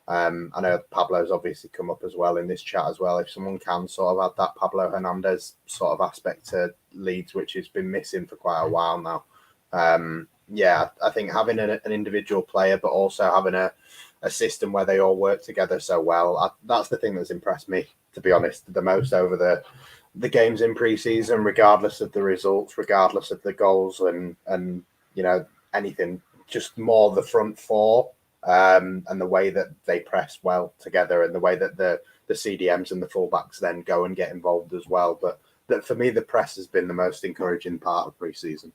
I know Pablo's obviously come up as well in this chat as well. If someone can sort of add that Pablo Hernandez sort of aspect to Leeds, which has been missing for quite a while now. Yeah, I think having an individual player, but also having a system where they all work together so well, that's the thing that's impressed me, to be honest, the most over the games in pre-season, regardless of the results, regardless of the goals and you know, anything, just more the front four and the way that they press well together and the way that the CDMs and the fullbacks then go and get involved as well. But that for me, the press has been the most encouraging part of pre-season.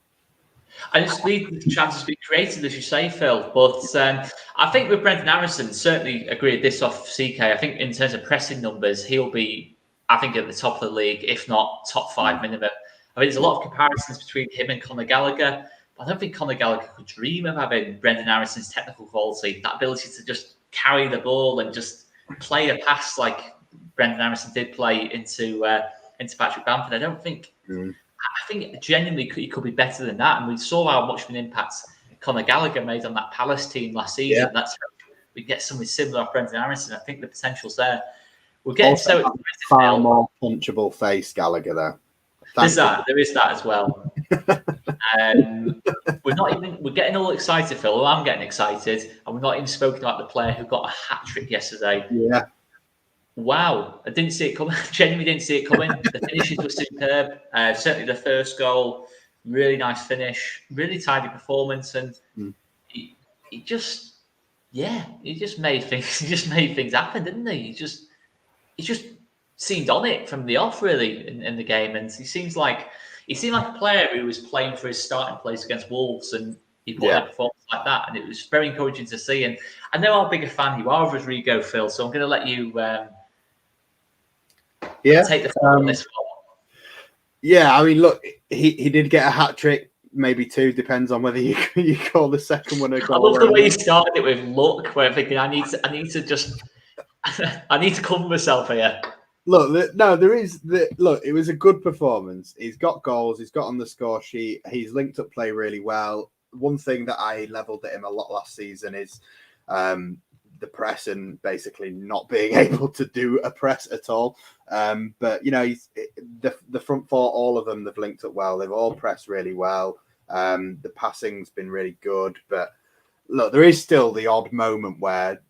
I just need the chances to be created, as you say, Phil. But I think with Brendan Aaronson, certainly agreed this off 𝐃𝐄. I think in terms of pressing numbers, he'll be, I think, at the top of the league, if not top 5 minimum. I mean, there's a lot of comparisons between him and Conor Gallagher. But I don't think Conor Gallagher could dream of having Brendan Aaronson's technical quality, that ability to just carry the ball and just play a pass like Brendan Aaronson did play into Patrick Bamford. I don't think. I think genuinely he could be better than that. And we saw how much of an impact Conor Gallagher made on that Palace team last season. Yeah. That's how we get something similar off Brendan Aaronson. I think the potential's there. We're getting also so far more punchable face Gallagher there. There is that as well. We're getting all excited, Phil. Well, I'm getting excited, and we're not even spoken about the player who got a hat trick yesterday. Yeah. Wow, I didn't see it coming. Genuinely didn't see it coming. The finishes were superb. Certainly the first goal, really nice finish, really tidy performance, and he just made things. He just made things happen, didn't he? He just seemed on it from the off, really, in the game, and he seemed like a player who was playing for his starting place against Wolves, and he put in a performance like that, and it was very encouraging to see. And I know how big a fan you are of Rodrigo, Phil, so I'm going to let you take the floor on this one. Yeah, I mean, look, he did get a hat trick, maybe two, depends on whether you call the second one a goal. I love the way he started it with luck, where I'm thinking I need to just I need to cover myself here. Look, it was a good performance. He's got goals. He's got on the score sheet. He's linked up play really well. One thing that I levelled at him a lot last season is the press and basically not being able to do a press at all. But, he's the front four, all of them, they've linked up well. They've all pressed really well. The passing's been really good. But, look, there is still the odd moment where,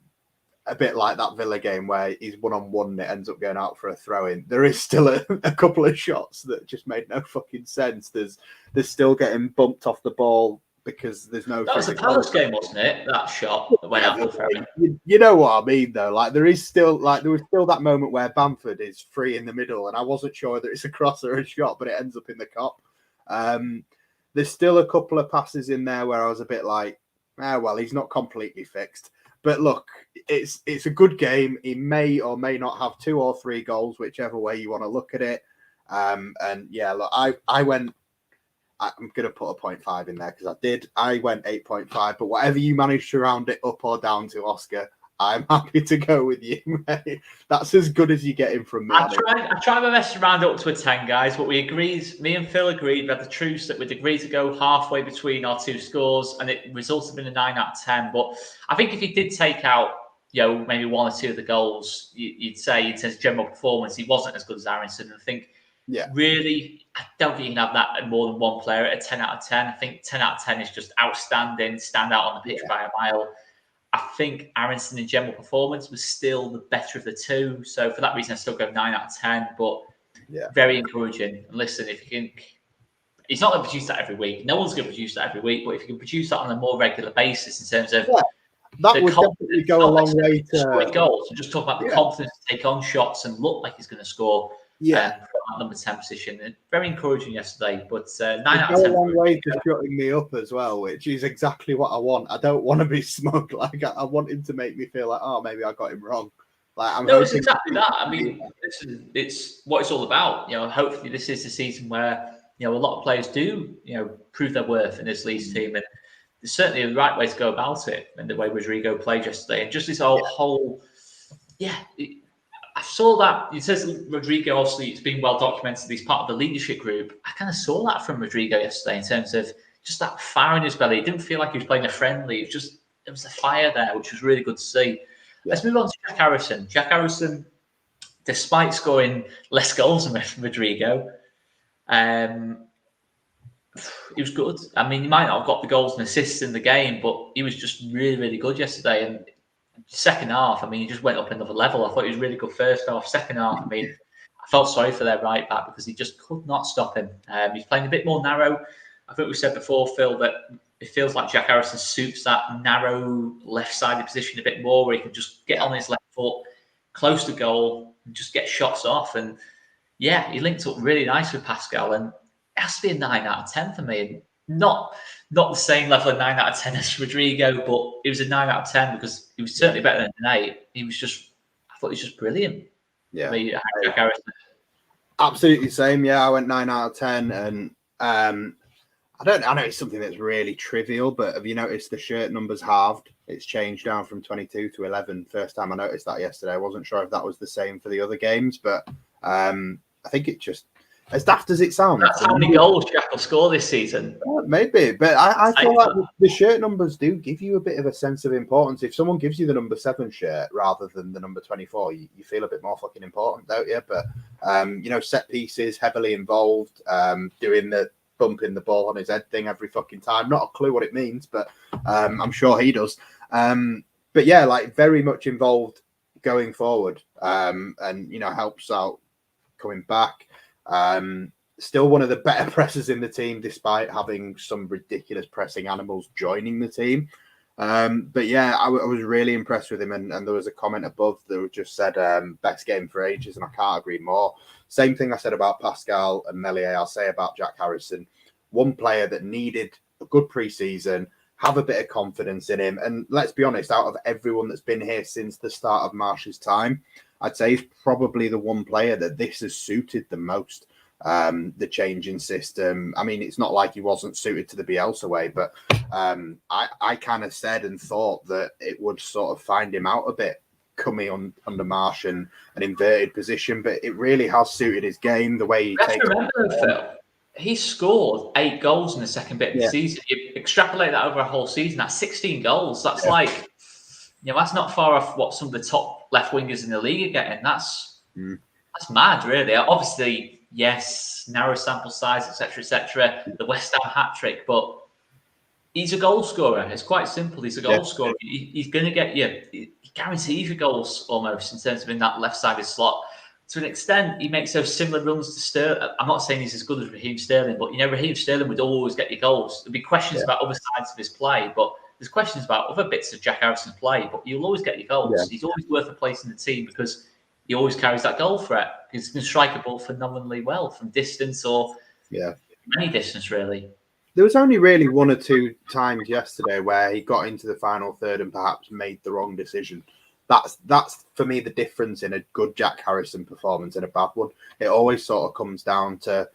a bit like that Villa game where he's one-on-one and it ends up going out for a throw-in. There is still a couple of shots that just made no fucking sense. There's still getting bumped off the ball because there's no... That was the Palace game, wasn't it? That shot that went out for throw-in. You know what I mean, though? Like, there was still that moment where Bamford is free in the middle and I wasn't sure whether it's a cross or a shot, but it ends up in the cop. There's still a couple of passes in there where I was a bit like, well, he's not completely fixed. But look, it's a good game. He may or may not have 2 or 3 goals, whichever way you want to look at it. And yeah, look, I went. I'm going to put a 0.5 in there because I did. I went 8.5, but whatever you managed to round it up or down to, Oscar, I'm happy to go with you, mate. That's as good as you get him from me. I tried my best to round up to a 10, guys, but me and Phil agreed, we had the truce that we'd agreed to go halfway between our 2 scores, and it resulted in a 9 out of 10. But I think if he did take out, maybe 1 or 2 of the goals, you'd say in terms of general performance, he wasn't as good as Aaronson. I think, really, I don't think you can have that at more than one player at a 10 out of 10. I think 10 out of 10 is just outstanding, stand out on the pitch by a mile. I think Aaronson in general performance was still the better of the 2. So for that reason, I still go 9 out of 10, but very encouraging. And listen, if you can, he's not going to produce that every week. No one's going to produce that every week, but if you can produce that on a more regular basis in terms of that would definitely go a long way to scoring goals. So just talk about the confidence to take on shots and look like he's going to score. From that number 10 position. And very encouraging yesterday, but 9 out of 10. A long way to shutting me up as well, which is exactly what I want. I don't want to be smug. Like, I want him to make me feel like, oh, maybe I got him wrong. Like, it's exactly that. I mean, it's what it's all about. Hopefully this is the season where a lot of players do prove their worth in this Leeds team, and there's certainly the right way to go about it. And the way Rodrigo played yesterday, and just this whole. I saw that. It says Rodrigo, obviously, it's been well documented. He's part of the leadership group. I kind of saw that from Rodrigo yesterday in terms of just that fire in his belly. It didn't feel like he was playing a friendly. There was a fire there, which was really good to see. Let's move on to Jack Aaronson. Jack Aaronson, despite scoring less goals than Rodrigo, he was good. I mean, he might not have got the goals and assists in the game, but he was just really, really good yesterday. And second half, I mean, he just went up another level. I thought he was really good first half. Second half, I mean, I felt sorry for their right back because he just could not stop him. He's playing a bit more narrow. I think we said before, Phil, that it feels like Jack Aaronson suits that narrow left-sided position a bit more, where he can just get on his left foot, close to goal, and just get shots off. And yeah, he linked up really nice with Pascal, and it has to be a 9 out of 10 for me. Not the same level of 9 out of 10 as Rodrigo, but it was a 9 out of 10 because he was certainly better than an 8. I thought he was just brilliant. Yeah. Jack Aaronson. Absolutely same. Yeah, I went 9 out of 10. And I know it's something that's really trivial, but have you noticed the shirt numbers halved? It's changed down from 22 to 11. First time I noticed that yesterday. I wasn't sure if that was the same for the other games, but I think it just, as daft as it sounds. That's how many goals Jack will score this season. Maybe, but I feel like the shirt numbers do give you a bit of a sense of importance. If someone gives you the number 7 shirt rather than the number 24, you feel a bit more fucking important, don't you? But, set pieces, heavily involved, doing the bumping the ball on his head thing every fucking time. Not a clue what it means, but I'm sure he does. But yeah, like very much involved going forward, and helps out coming back. Still one of the better pressers in the team, despite having some ridiculous pressing animals joining the team. But yeah, I was really impressed with him. And there was a comment above that just said best game for ages, and I can't agree more. Same thing I said about Pascal and Meslier, I'll say about Jack Harrison. One player that needed a good pre-season, have a bit of confidence in him. And let's be honest, out of everyone that's been here since the start of Marsh's time, I'd say he's probably the one player that this has suited the most. The changing system. I mean, it's not like he wasn't suited to the Bielsa way, but I kind of said and thought that it would sort of find him out a bit coming under Marsh and an inverted position, but it really has suited his game, the way he takes it. Phil, he scored 8 goals in the second bit of the season. You extrapolate that over a whole season, that's 16 goals. That's like, that's not far off what some of the top left wingers in the league are getting. That's mad, really. Obviously, yes, narrow sample size, etc., the West Ham hat-trick, but he's a goal scorer. It's quite simple. He's a goal scorer. He's going to get you. He guarantees your goals almost in terms of in that left-sided slot. To an extent, he makes those similar runs to Sterling. I'm not saying he's as good as Raheem Sterling, but Raheem Sterling would always get you goals. There'd be questions about other sides of his play, but there's questions about other bits of Jack Harrison's play, but you'll always get your goals. Yeah. He's always worth a place in the team because he always carries that goal threat. He can strike a ball phenomenally well from distance or any distance, really. There was only really 1 or 2 times yesterday where he got into the final third and perhaps made the wrong decision. That's for me the difference in a good Jack Harrison performance and a bad one. It always sort of comes down to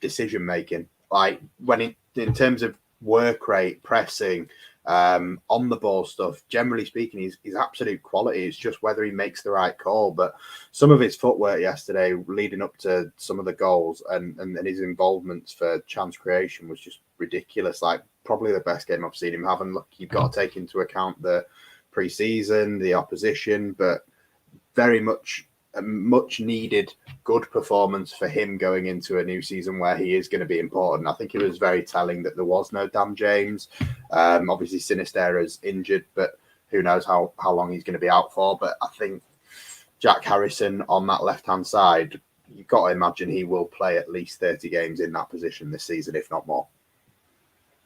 decision making. Like when in terms of work rate, pressing, on the ball stuff, generally speaking, he's absolute quality. It's just whether he makes the right call. But some of his footwork yesterday leading up to some of the goals and his involvements for chance creation was just ridiculous. Like probably the best game I've seen him have. And look, you've got to take into account the pre-season, the opposition, but very much a much needed good performance for him going into a new season where he is going to be important. I think it was very telling that there was no Dan James. Obviously Sinisterra's injured, but who knows how long he's going to be out for. But I think Jack Harrison on that left-hand side, you've got to imagine he will play at least 30 games in that position this season, if not more.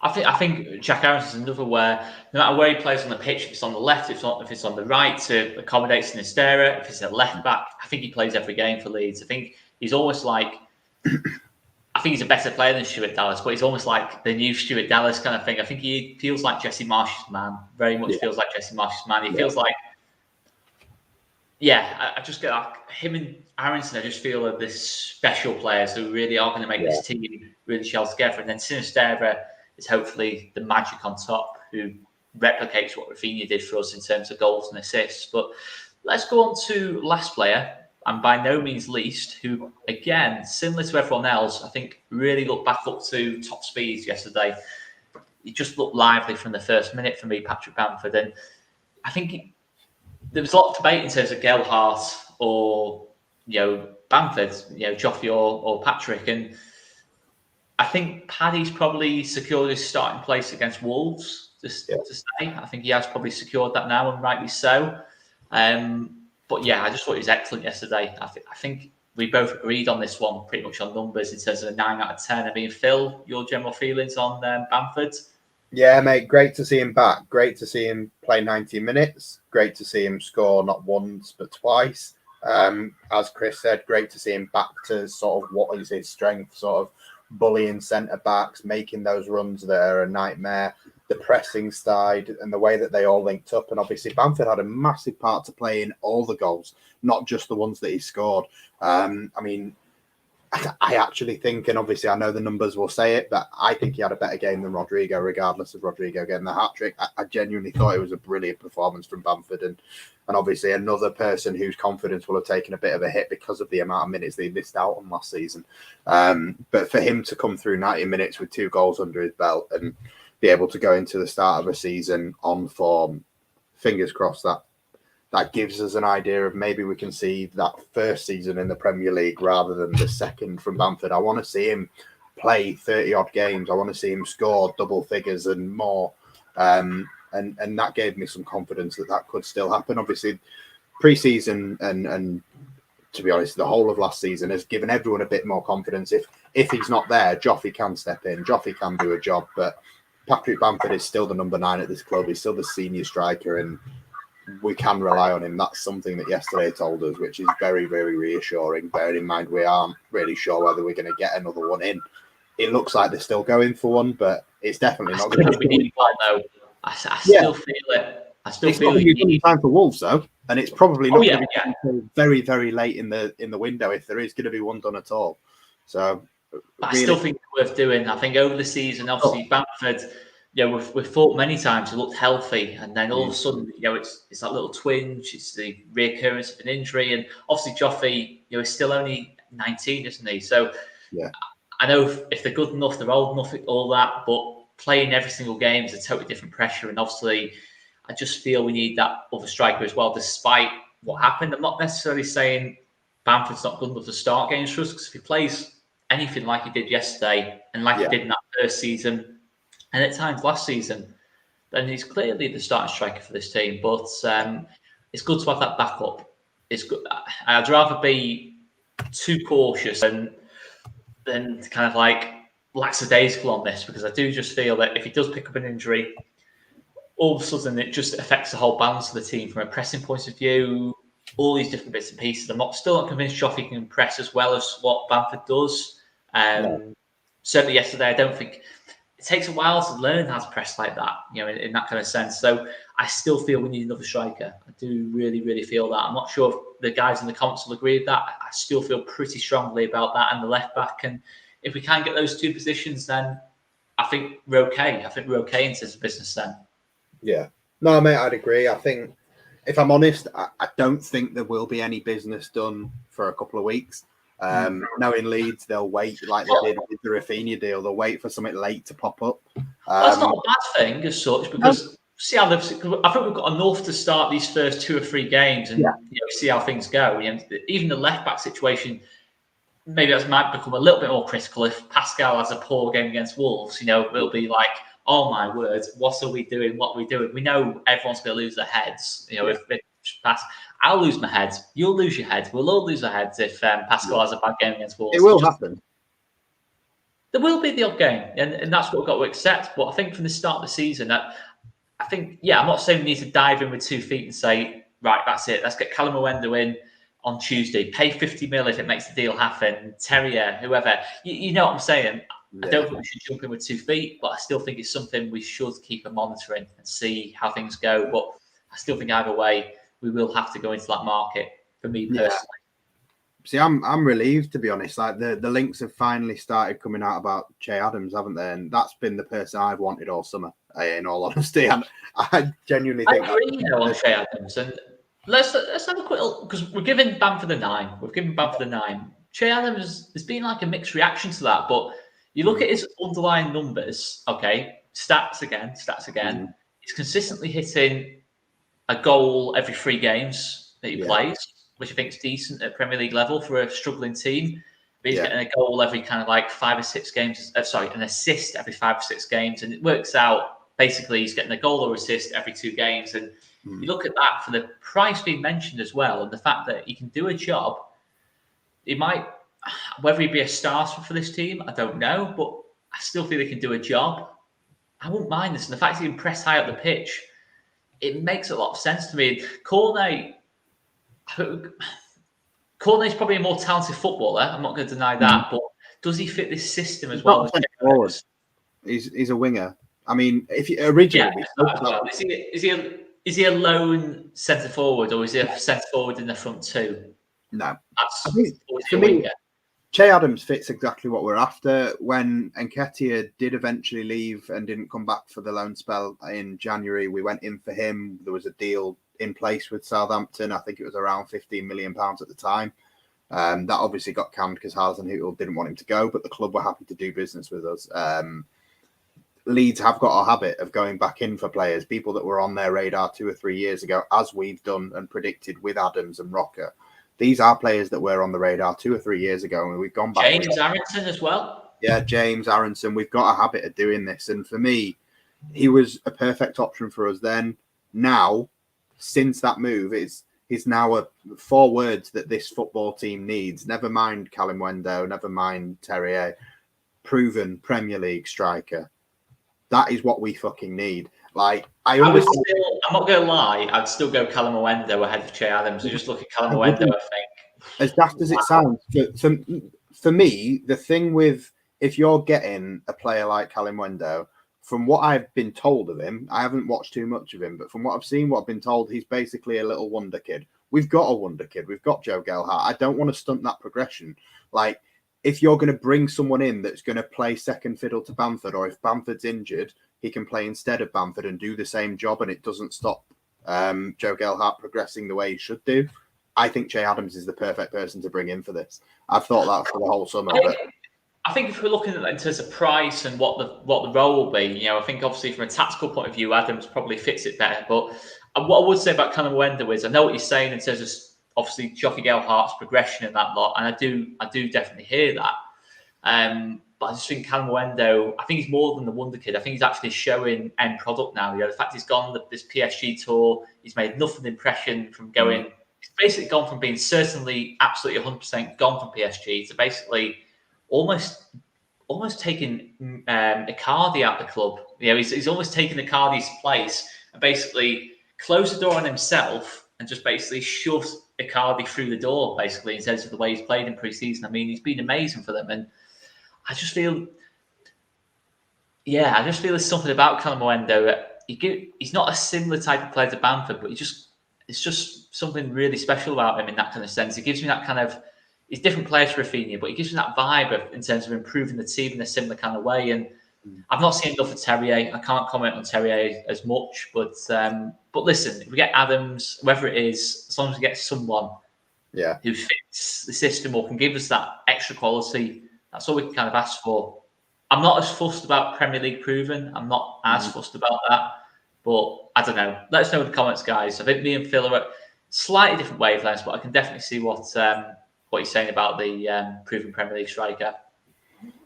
I think Jack Aaronson is another where no matter where he plays on the pitch, if it's on the left, if it's on the right, to accommodate Sinisterra, if it's a left back, I think he plays every game for Leeds. I think he's almost like, I think he's a better player than Stuart Dallas, but he's almost like the new Stuart Dallas kind of thing. I think he feels like Jesse Marsh's man, very much feels like Jesse Marsh's man. He feels like, I just get like him and Aaronson, I just feel are this special players who really are going to make this team really gel together. And then Sinisterra is hopefully the magic on top who replicates what Rafinha did for us in terms of goals and assists. But let's go on to last player, and by no means least, who, again, similar to everyone else, I think really looked back up to top speeds yesterday. He just looked lively from the first minute for me, Patrick Bamford. And I think there was a lot of debate in terms of Gelhardt or, Bamford, Joffrey or Patrick. And I think Paddy's probably secured his starting place against Wolves to stay. I think he has probably secured that now, and rightly so. But I just thought he was excellent yesterday. I think we both agreed on this one, pretty much on numbers in terms of a 9 out of 10. I mean, Phil, your general feelings on Bamford? Yeah, mate, great to see him back. Great to see him play 90 minutes. Great to see him score not once but twice. As Chris said, great to see him back to sort of what is his strength, sort of bullying centre-backs, making those runs that are a nightmare, the pressing side and the way that they all linked up. And obviously Bamford had a massive part to play in all the goals, not just the ones that he scored. I actually think, and obviously I know the numbers will say it, but I think he had a better game than Rodrigo, regardless of Rodrigo getting the hat-trick. I genuinely thought it was a brilliant performance from Bamford, and obviously another person whose confidence will have taken a bit of a hit because of the amount of minutes they missed out on last season. But for him to come through 90 minutes with 2 goals under his belt and be able to go into the start of a season on form, fingers crossed that gives us an idea of maybe we can see that first season in the Premier League rather than the second from Bamford. I want to see him play 30 odd games. I want to see him score double figures and more. And that gave me some confidence that could still happen. Obviously, pre-season and to be honest, the whole of last season has given everyone a bit more confidence. If he's not there, Joffy can step in. Joffy can do a job, but Patrick Bamford is still the number 9 at this club. He's still the senior striker, and we can rely on him. That's something that yesterday told us, which is very, very reassuring. Bearing in mind, we aren't really sure whether we're going to get another one in. It looks like they're still going for one, but it's definitely not going to be. We need one though. I still feel it. I still feel it. It's time for Wolves though, and it's probably not going to be until very, very late in the window if there is going to be one done at all. So, I still think it's worth doing. I think over the season, obviously Bamford, we've thought many times he looked healthy, and then all of a sudden, it's that little twinge, it's the reoccurrence of an injury, and obviously Joffy, is still only 19, isn't he? So, I know if they're good enough, they're old enough, all that, but playing every single game is a totally different pressure, and obviously, I just feel we need that other striker as well, despite what happened. I'm not necessarily saying Bamford's not good enough to start games for us, because if he plays anything like he did yesterday and like he did in that first season and at times last season, then he's clearly the starting striker for this team. But it's good to have that backup. It's good. I'd rather be too cautious than kind of like lackadaisical on this, because I do just feel that if he does pick up an injury, all of a sudden it just affects the whole balance of the team from a pressing point of view, all these different bits and pieces. I'm still not convinced Joffy can press as well as what Bamford does. Certainly yesterday, I don't think it takes a while to learn how to press like that, in that kind of sense. So I still feel we need another striker. I do really, really feel that. I'm not sure if the guys in the comments will agree with that. I still feel pretty strongly about that and the left back. And if we can get those two positions, then I think we're okay. I think we're okay into this business then. Yeah. No, mate, I'd agree. I think, if I'm honest, I don't think there will be any business done for a couple of weeks. Knowing Leeds, they'll wait like they did with the Rafinha deal. They'll wait for something late to pop up. That's not a bad thing as such, because see how I think we've got enough to start these first 2 or 3 games and see how things go. Even the left back situation, maybe that might become a little bit more critical if Pascal has a poor game against Wolves. We'll be like, oh my word, what are we doing? What are we doing? We know everyone's going to lose their heads. If I'll lose my head. You'll lose your head. We'll all lose our heads if Pascal has a bad game against Wolves. It will happen. There will be the odd game, and that's what we've got to accept. But I think from the start of the season, I'm not saying we need to dive in with 2 feet and say, right, that's it. Let's get Callum Owendo in on Tuesday. Pay 50 mil if it makes the deal happen. Terrier, whoever. You know what I'm saying? I don't think we should jump in with 2 feet, but I still think it's something we should keep monitoring and see how things go. But I still think either way, we will have to go into that market, for me personally. See, I'm relieved, to be honest. Like the links have finally started coming out about Che Adams, haven't they? And that's been the person I've wanted all summer, in all honesty. And I genuinely think I agree on Che Adams. And let's have a quick look, because we're giving Bamford a 9. We've given Bamford a 9. Che Adams, there's been like a mixed reaction to that, but you look at his underlying numbers, stats again. He's consistently hitting a goal every 3 games that he plays, which I think is decent at Premier League level for a struggling team. But he's getting a goal every kind of like 5 or 6 games. An assist every 5 or 6 games. And it works out, basically, he's getting a goal or assist every 2 games. And you look at that for the price being mentioned as well, and the fact that he can do a job, he might, whether he'd be a starter for this team, I don't know, but I still think he can do a job. I wouldn't mind this. And the fact he can press high up the pitch, it makes a lot of sense to me. Ǩēh𝐿 is probably a more talented footballer. I'm not going to deny that, but does he fit this system as well? He's a winger. I mean, if you originally, is he a lone centre forward, or is he a centre forward in the front 2? No, I think for me, Che Adams fits exactly what we're after. When 𝐃𝐻𝐿 did eventually leave and didn't come back for the loan spell in January, we went in for him. There was a deal in place with Southampton. I think it was around £15 million at the time. That obviously got canned because 𝐼𝐻𝐿 didn't want him to go, but the club were happy to do business with us. Leeds have got a habit of going back in for players, people that were on their radar 2 or 3 years ago, as we've done and predicted with Adams and Rocker. These are players that were on the radar 2 or 3 years ago, and we've gone back. James Aaronson as well. Yeah, James, Aaronson, we've got a habit of doing this. And for me, he was a perfect option for us then. Now, since that move, he's now 4 words that this football team needs. Never mind 𝐃𝐎𝐖𝐍𝐋𝐄, never mind 𝅅𝐍𝐿. Proven Premier League striker. That is what we fucking need. Like, I'm not going to lie, I'd still go 𝐃𝐿𝐼𝐍𝐿 ahead of Che Adams. I just look at 𝐃𝐿𝐼𝐍𝐿, I think. As daft as it sounds, for me, the thing with, if you're getting a player like 𝐃𝐿𝐼𝐍𝐿, from what I've been told of him, I haven't watched too much of him, but from what I've seen, what I've been told, he's basically a little wonder kid. We've got a wonder kid. We've got Joe Gelhardt. I don't want to stunt that progression. Like, if you're going to bring someone in that's going to play second fiddle to Bamford, or if Bamford's injured, he can play instead of Bamford and do the same job, and it doesn't stop Joe Gelhardt progressing the way he should do. I think Che Adams is the perfect person to bring in for this. I've thought that for the whole summer. I think if we're looking at that in terms of price and what the role will be, I think obviously from a tactical point of view, Adams probably fits it better. But what I would say about 𝐃𝐿𝐼𝐍𝐿 is, I know what you're saying in terms of obviously Joffrey Gelhardt's progression in that lot, and I do definitely hear that. But I just think 𝐃𝐿𝐼𝐍𝐿, I think he's more than the wonder kid. I think he's actually showing end product now. The fact he's gone this PSG tour, he's made nothing impression from going. He's basically gone from being certainly absolutely 100% gone from PSG to basically almost taking Icardi out of the club. He's almost taken Icardi's place and basically closed the door on himself and just basically shoved Icardi through the door, basically, in terms of the way he's played in pre-season. I mean, he's been amazing for them, and I just feel there's something about 𝐃𝐿𝐼𝐍𝐿. He's not a similar type of player to Bamford, but it's just something really special about him in that kind of sense. It gives me that kind of, he's different players for Rafinha, but he gives me that vibe in terms of improving the team in a similar kind of way. And I've not seen enough of 𝅅𝐍𝐿. I can't comment on 𝅅𝐍𝐿 as much, but listen, if we get Adams, whoever it is, as long as we get someone who fits the system or can give us that extra quality, that's all we can kind of ask for. I'm not as fussed about Premier League proven. I'm not as fussed about that. But I don't know. Let us know in the comments, guys. I think me and Phil are at slightly different wavelengths, but I can definitely see what you're saying about the proven Premier League striker.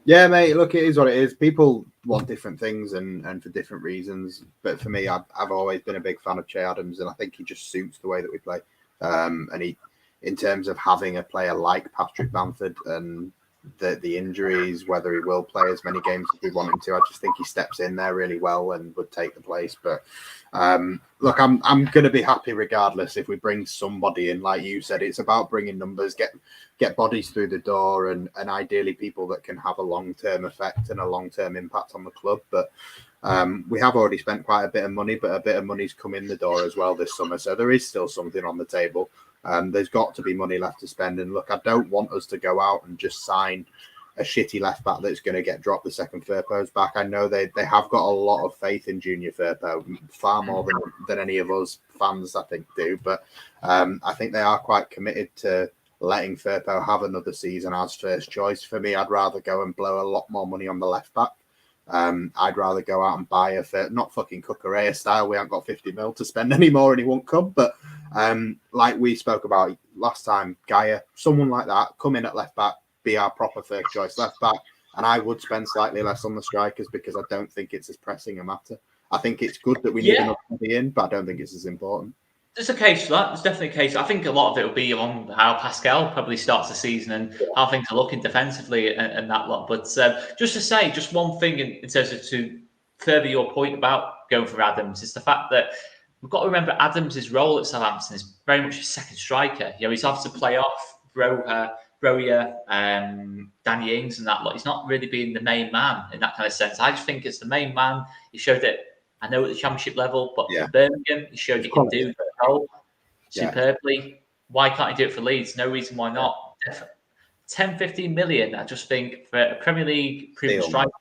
Yeah, mate. Look, it is what it is. People want different things and for different reasons. But for me, I've always been a big fan of Che Adams, and I think he just suits the way that we play. And he, in terms of having a player like Patrick Bamford and the injuries, whether he will play as many games as we want him to, I just think he steps in there really well and would take the place. But look, I'm going to be happy regardless if we bring somebody in. Like you said, it's about bringing numbers, get bodies through the door, and ideally people that can have a long-term effect and a long-term impact on the club. But we have already spent quite a bit of money, but a bit of money's come in the door as well this summer. So there is still something on the table. There's got to be money left to spend. And look, I don't want us to go out and just sign a shitty left back that's going to get dropped the second Firpo's back. I know they have got a lot of faith in Junior Firpo, far more than any of us fans, I think, do. But I think they are quite committed to letting Firpo have another season as first choice. For me, I'd rather go and blow a lot more money on the left back. I'd rather go out and buy not fucking 𝐾𝐿𝐼𝐍𝐿 style. We haven't got 50 mil to spend anymore and he won't come. But like we spoke about last time, Gaia, someone like that, come in at left back, be our proper first choice left back. And I would spend slightly less on the strikers because I don't think it's as pressing a matter. I think it's good that we need enough money in, but I don't think it's as important. There's a case for that. There's definitely a case. I think a lot of it will be on how Pascal probably starts the season and how things are looking defensively and that lot. But just to say, just one thing in terms of to further your point about going for Adams is the fact that we've got to remember Adams' role at Southampton is very much a second striker. He's having to play off Broja, Danny Ings and that lot. He's not really being the main man in that kind of sense. I just think it's the main man. He showed it, I know at the championship level, but for Birmingham, he showed he can do the role superbly. Why can't he do it for Leeds? No reason why not. 10, 15 million, I just think, for a Premier League proven striker.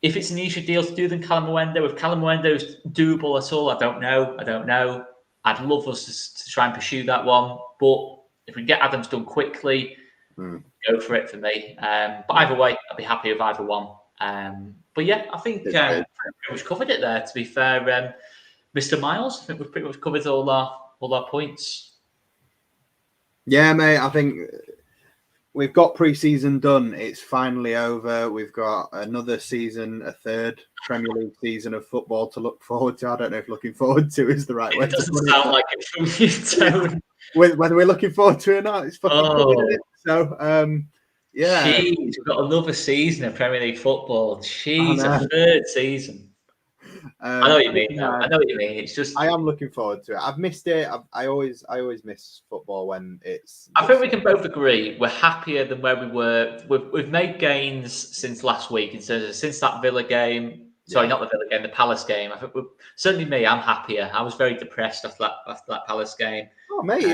If it's an easier deal to do than 𝐃𝐿𝐼𝐍𝐿, if 𝐃𝐿𝐼𝐍𝐿 is doable at all, I don't know. I'd love us to try and pursue that one. But if we can get Adams done quickly, go for it for me. But either way, I'd be happy with either one. But yeah, I think we've pretty much covered it there, to be fair. Mr. Miles, I think we've pretty much covered all our points. Yeah, mate, I think we've got pre-season done. It's finally over. We've got another season, a third Premier League season of football to look forward to. I don't know if looking forward to is the right way. It doesn't sound like it from your tone. Whether we're looking forward to it or not, it's fucking cool, isn't it? So, yeah. Jeez, we've got another season of Premier League football. Jeez, a third season. I know what you mean. I know what you mean. It's just I am looking forward to it. I've missed it. I always miss football when it's. I think we can both agree we're happier than where we were. We've made gains since last week in terms of since that Villa game. Sorry, not the Villa game, the Palace game. I think certainly me. I'm happier. I was very depressed after that Palace game. Oh mate,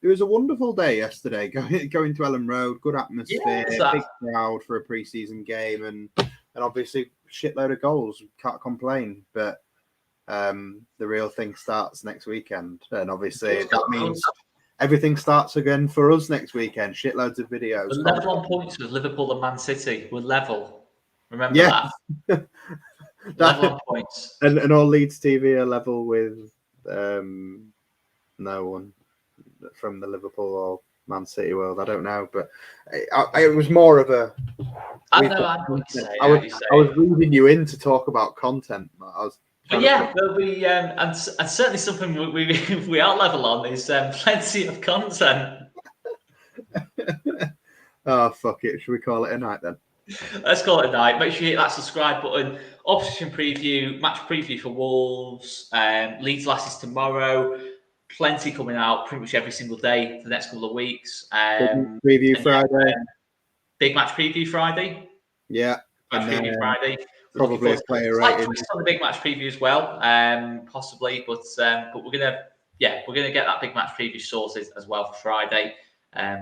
it was a wonderful day yesterday. Going to Ellen Road, good atmosphere, big crowd for a pre-season game, and obviously shitload of goals. Can't complain. But the real thing starts next weekend, and obviously that means everything starts again for us next weekend. Shitloads of videos. We're level on points with Liverpool and Man City. We're level. Remember that. Level on points. And all Leeds TV are level with no one from the Liverpool or Man City world. I don't know, but it was more of a. I know what you say. I was reading you in to talk about content. But we and certainly something we are level on is plenty of content. Oh fuck it! Should we call it a night then? Let's call it a night. Make sure you hit that subscribe button. Opposition preview, match preview for Wolves. Leeds Lasses tomorrow. Plenty coming out pretty much every single day for the next couple of weeks. Preview Friday. Big match preview Friday. Yeah. Match preview Friday. Probably a player rating. Twist on the big match preview as well, possibly. But we're gonna get that big match preview sorted as well for Friday. I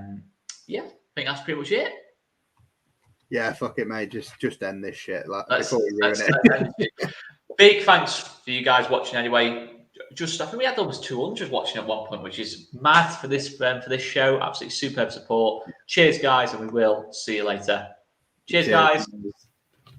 think that's pretty much it. Yeah, fuck it, mate. Just end this shit. Before we ruin it. Big thanks for you guys watching anyway. I think we had almost 200 watching at one point, which is mad for this show. Absolutely superb support. Cheers, guys, and we will see you later. Cheers. Guys.